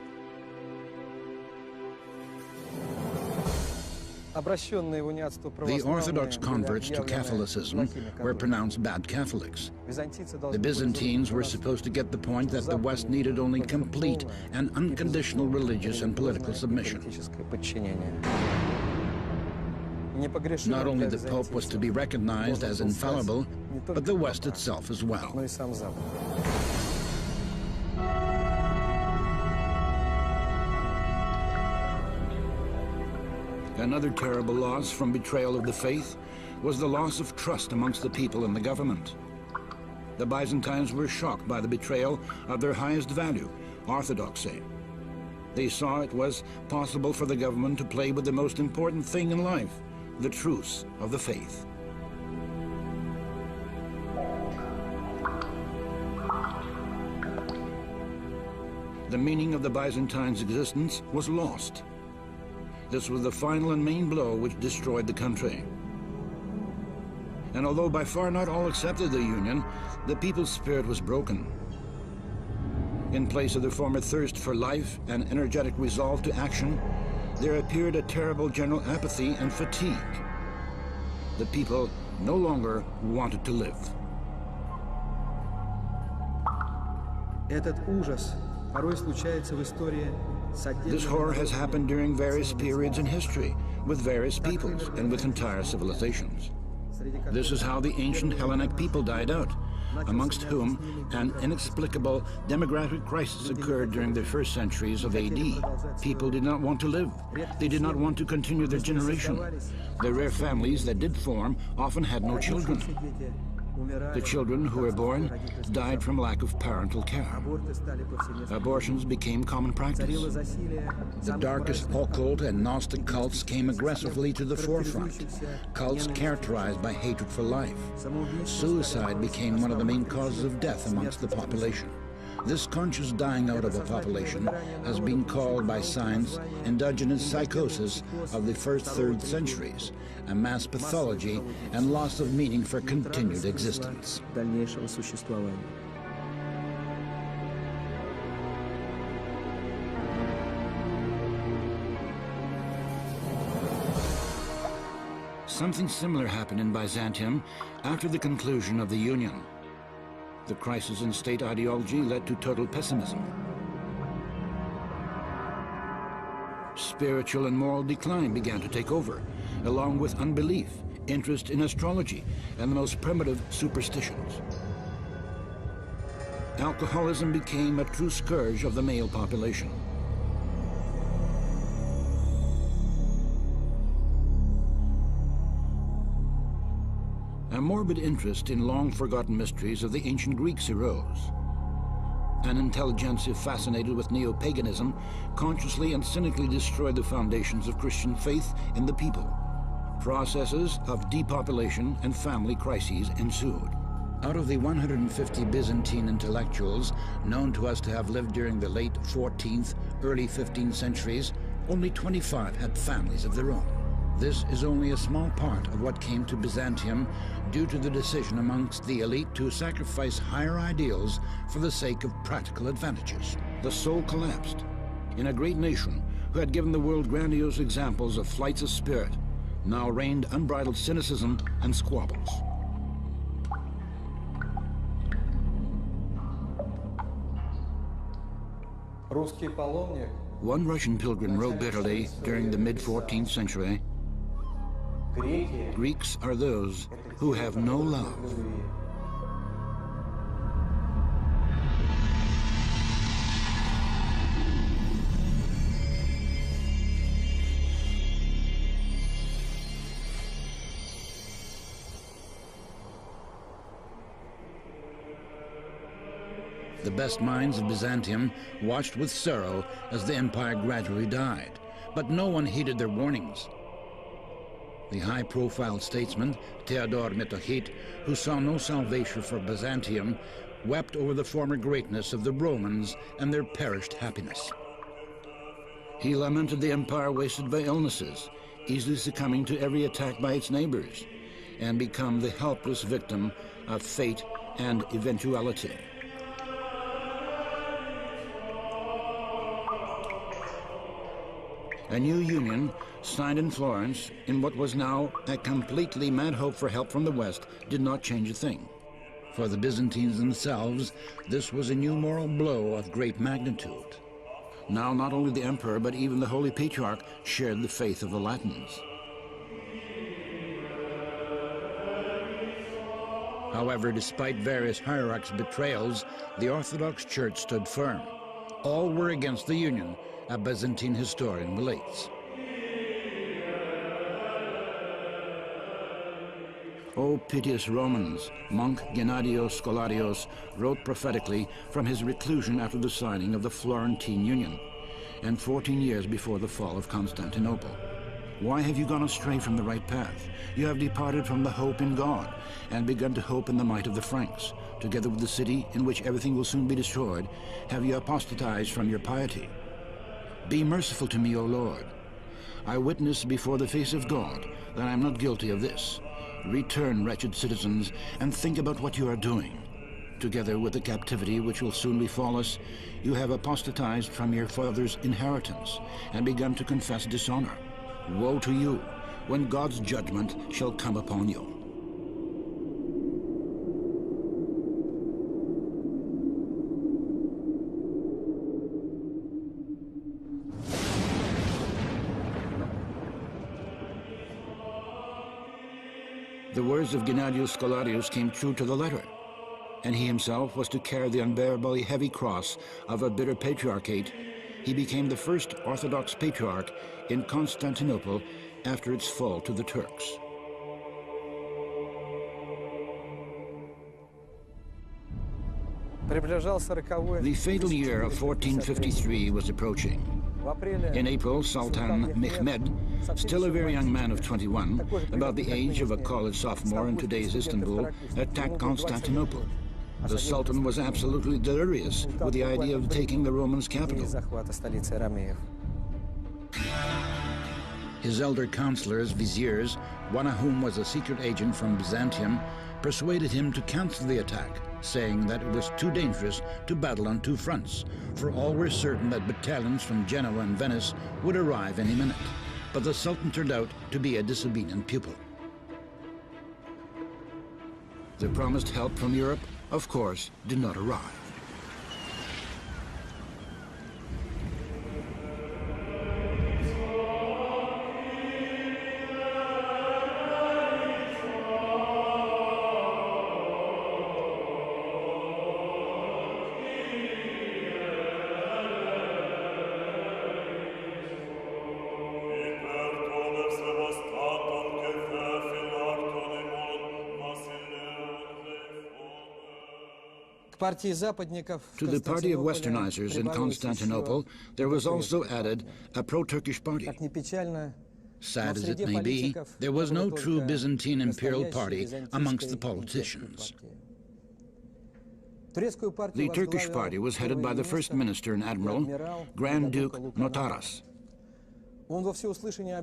S1: The Orthodox converts to Catholicism were pronounced bad Catholics. The Byzantines were supposed to get the point that the West needed only complete and unconditional religious and political submission. Not only the Pope was to be recognized as infallible, but the West itself as well.
S3: Another terrible loss from betrayal of the faith was the loss of trust amongst the people and the government. The Byzantines were shocked by the betrayal of their highest value, orthodoxy. They saw it was possible for the government to play with the most important thing in life, the truth of the faith. The meaning of the Byzantines' existence was lost. This was the final and main blow which destroyed the country. And although by far not all accepted the union, the people's spirit was broken. In place of the former thirst for life and energetic resolve to action, there appeared a terrible general apathy and fatigue. The people no longer wanted to live.
S5: Этот ужас порой случается в истории с отдельными.
S3: This horror has happened during various periods in history, with various peoples and with entire civilizations. This is how the ancient Hellenic people died out, amongst whom an inexplicable demographic crisis occurred during the first centuries of AD. People did not want to live. They did not want to continue their generation. The rare families that did form often had no children. The children who were born died from lack of parental care. Abortions became common practice.
S1: The darkest occult and Gnostic cults came aggressively to the forefront, cults characterized by hatred for life. Suicide became one of the main causes of death amongst the population. This conscious dying out of a population has been called by science endogenous psychosis of the first third centuries, a mass pathology and loss of meaning for continued existence.
S5: Дальнейшего существования.
S3: Something similar happened in Byzantium after the conclusion of the Union. The crisis in state ideology led to total pessimism. Spiritual and moral decline began to take over, along with unbelief, interest in astrology, and the most primitive superstitions. Alcoholism became a true scourge of the male population. A morbid interest in long-forgotten mysteries of the ancient Greeks arose. An intelligentsia fascinated with neo-paganism consciously and cynically destroyed the foundations of Christian faith in the people. Processes of depopulation and family crises ensued.
S1: Out of the 150 Byzantine intellectuals known to us to have lived during the late 14th, early 15th centuries, only 25 had families of their own. This is only a small part of what came to Byzantium due to the decision amongst the elite to sacrifice higher ideals for the sake of practical advantages.
S3: The soul collapsed. In a great nation who had given the world grandiose examples of flights of spirit, now reigned unbridled cynicism and squabbles.
S4: Русский паломник.
S3: One Russian pilgrim wrote bitterly during the mid-14th century, "Greeks are those who have no love."
S1: The best minds of Byzantium watched with sorrow as the empire gradually died, but no one heeded their warnings. The high-profile statesman, Theodore Metochite, who saw no salvation for Byzantium, wept over the former greatness of the Romans and their perished happiness.
S3: He lamented the empire wasted by illnesses, easily succumbing to every attack by its neighbors, and become the helpless victim of fate and eventuality. A new union, signed in Florence, in what was now a completely mad hope for help from the West, did not change a thing.
S1: For the Byzantines themselves, this was a new moral blow of great magnitude.
S3: Now not only the emperor, but even the Holy Patriarch shared the faith of the Latins.
S1: However, despite various hierarchs' betrayals, the Orthodox Church stood firm. All were against the union, a Byzantine historian relates.
S3: O piteous Romans, monk Gennadios Scholarios wrote prophetically from his reclusion after the signing of the Florentine Union, and 14 years before the fall of Constantinople. Why have you gone astray from the right path? You have departed from the hope in God, and begun to hope in the might of the Franks. Together with the city, in which everything will soon be destroyed, have you apostatized from your piety. Be merciful to me, O Lord. I witness before the face of God that I am not guilty of this. Return, wretched citizens, and think about what you are doing. Together with the captivity which will soon befall us, you have apostatized from your father's inheritance, and begun to confess dishonor. Woe to you, when God's judgment shall come upon you. The words of Gennadios Scholarios came true to the letter, and he himself was to carry the unbearably heavy cross of a bitter patriarchate. He became the first Orthodox patriarch in Constantinople after its fall to the Turks. The fatal year of 1453 was approaching. In April, Sultan Mehmed, still a very young man of 21, about the age of a college sophomore in today's Istanbul, attacked Constantinople. The Sultan was absolutely delirious with the idea of taking the Romans' capital.
S1: His elder counselors, viziers, one of whom was a secret agent from Byzantium, persuaded him to cancel the attack, saying that it was too dangerous to battle on two fronts, for all were certain that battalions from Genoa and Venice would arrive any minute. But the Sultan turned out to be a disobedient pupil.
S3: The promised help from Europe, of course, did not arrive. To the party of Westernizers in Constantinople, there was also added a pro-Turkish party.
S1: Sad as it may be, there was no true Byzantine imperial party amongst the politicians.
S3: The Turkish party was headed by the first minister and admiral, Grand Duke Notaras.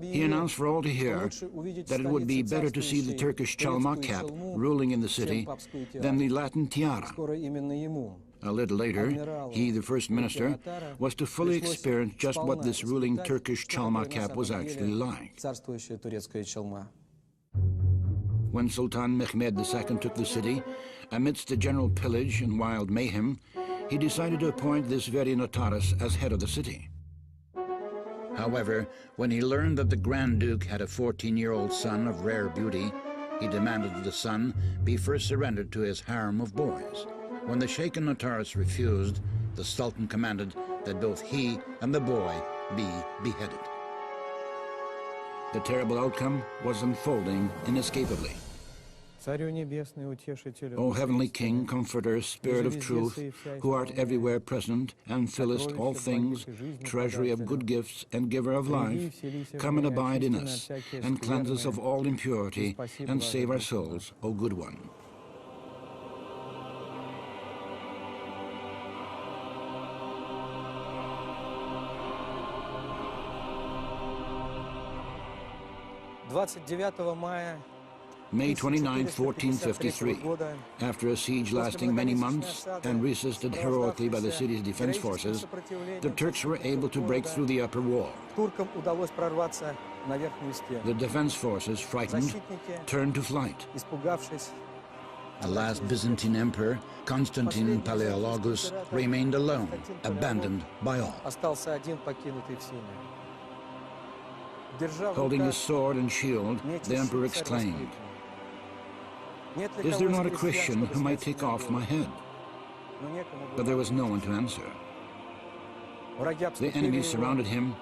S3: He announced for all to hear that it would be better to see the Turkish Chalma cap ruling in the city than the Latin tiara. A little later, he, the first minister, was to fully experience just what this ruling Turkish Chalma cap was actually like. When Sultan Mehmed II took the city, amidst a general pillage and wild mayhem, he decided to appoint this very Notaras as head of the city.
S1: However, when he learned that the Grand Duke had a 14-year-old son of rare beauty, he demanded that the son be first surrendered to his harem of boys. When the shaken Notaras refused, the Sultan commanded that both he and the boy be beheaded.
S3: The terrible outcome was unfolding inescapably. O heavenly King, Comforter, Spirit of truth, who art everywhere present and fillest all things, treasury of good gifts and giver of life, come and abide in us, and cleanse us of all impurity, and save our souls, O good one. May 29, 1453, after a siege lasting many months and resisted heroically by the city's defense forces, the Turks were able to break through the upper wall. The defense forces, frightened, turned to flight.
S1: The last Byzantine emperor, Constantine Palaiologos, remained alone, abandoned by all.
S3: Holding his sword and shield, the emperor exclaimed, "Is there not a Christian who might take off my head?" But there was no one to answer. The enemy surrounded him,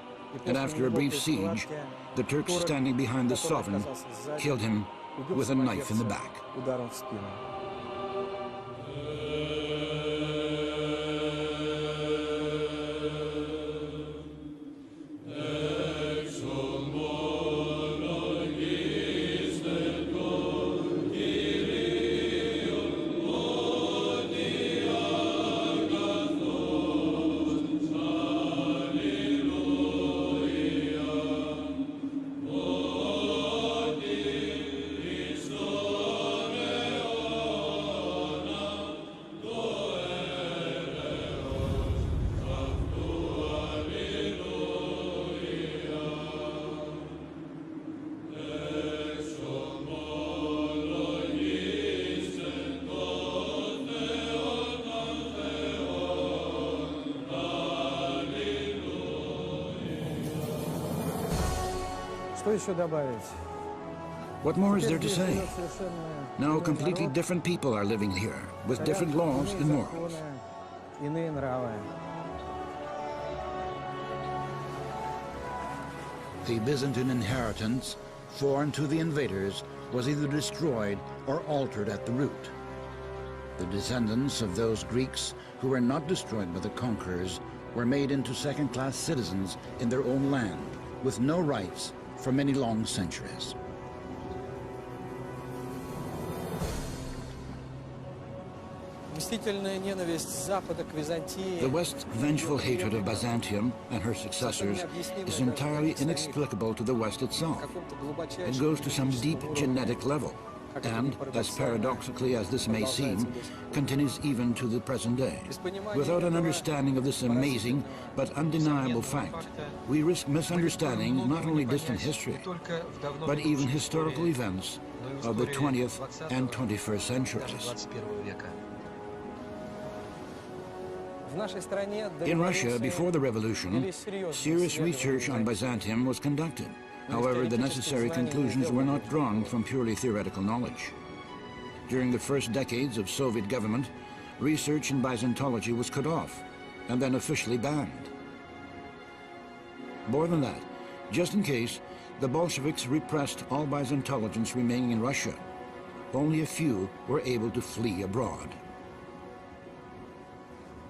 S3: and after a brief siege, the Turks standing behind the sovereign killed him
S4: убил
S3: with a knife in the
S4: самодержца
S3: back.
S4: ударом в спину. Что еще добавить?
S3: What more is there to
S4: Здесь
S3: say?
S4: живет совершенно
S3: Now
S4: иной
S3: completely
S4: народ,
S3: different people are living here, with
S4: царят
S3: different laws
S4: иные
S3: and morals.
S4: законы, иные нравы.
S1: The Byzantine inheritance, foreign to the invaders, was either destroyed or altered at the root. The descendants of those Greeks who were not destroyed by the conquerors were made into second-class citizens in their own land, with no rights for many long centuries.
S4: Мстительная ненависть Запада к Византии
S3: The West's vengeful hatred of Byzantium and her successors is entirely inexplicable to the West
S4: в
S3: itself.
S4: каком-то
S3: It
S4: глубочайшем
S3: goes to some deep
S4: уровне,
S3: genetic level, and, as paradoxically as this may seem, continues even to the present day. Without an understanding of this amazing but undeniable fact, we risk misunderstanding not only distant history, but even historical events of the 20th and 21st centuries.
S4: В нашей стране до
S3: In Russia,
S4: революции
S3: before the revolution,
S4: велись серьезные
S3: serious
S4: исследования
S3: research on
S4: Византии.
S3: Byzantium was conducted. However, the necessary conclusions were not drawn from purely theoretical knowledge. During the first decades of Soviet government, research in Byzantology was cut off and then officially banned. More than that, just in case, the Bolsheviks repressed all Byzantologians remaining in Russia. Only a few were able to flee abroad.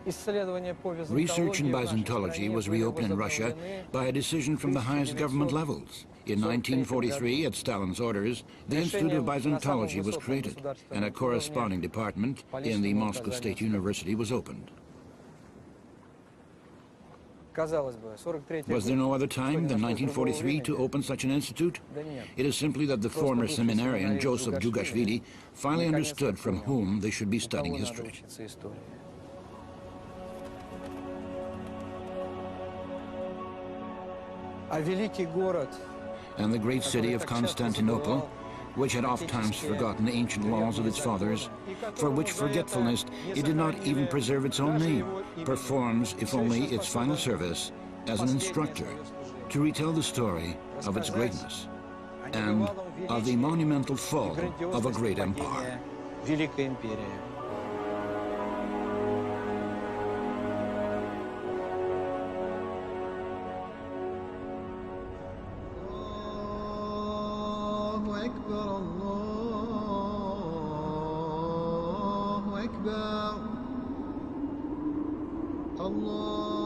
S4: Исследования по
S3: Research in
S4: византологии в нашей
S3: Byzantology
S4: стране
S3: was
S4: были
S3: reopened in Russia
S4: возобновлены
S3: by a decision from the highest government levels. In 1943, at Stalin's orders, the Institute of Byzantology was created, and a corresponding department in the Moscow State University was opened.
S4: Казалось бы, 43-й
S3: Was there
S4: год,
S3: no other time than
S4: что не нашлось другого
S3: 1943 to
S4: времени?
S3: open such an institute?
S4: Да нет.
S3: It is simply that the former seminarian, Joseph Dugashvili, finally understood from whom they should be
S4: У кого
S3: studying
S4: надо
S3: history.
S4: учиться истории. А великий город,
S3: And the great city of Constantinople, which had oft-times forgotten the ancient laws of its fathers, for which forgetfulness it did not even preserve its own name, performs, if only its final service, as an instructor to retell the story of its greatness and of the monumental fall of a great empire.
S4: Великой империи.
S2: الله أكبر الله أكبر الله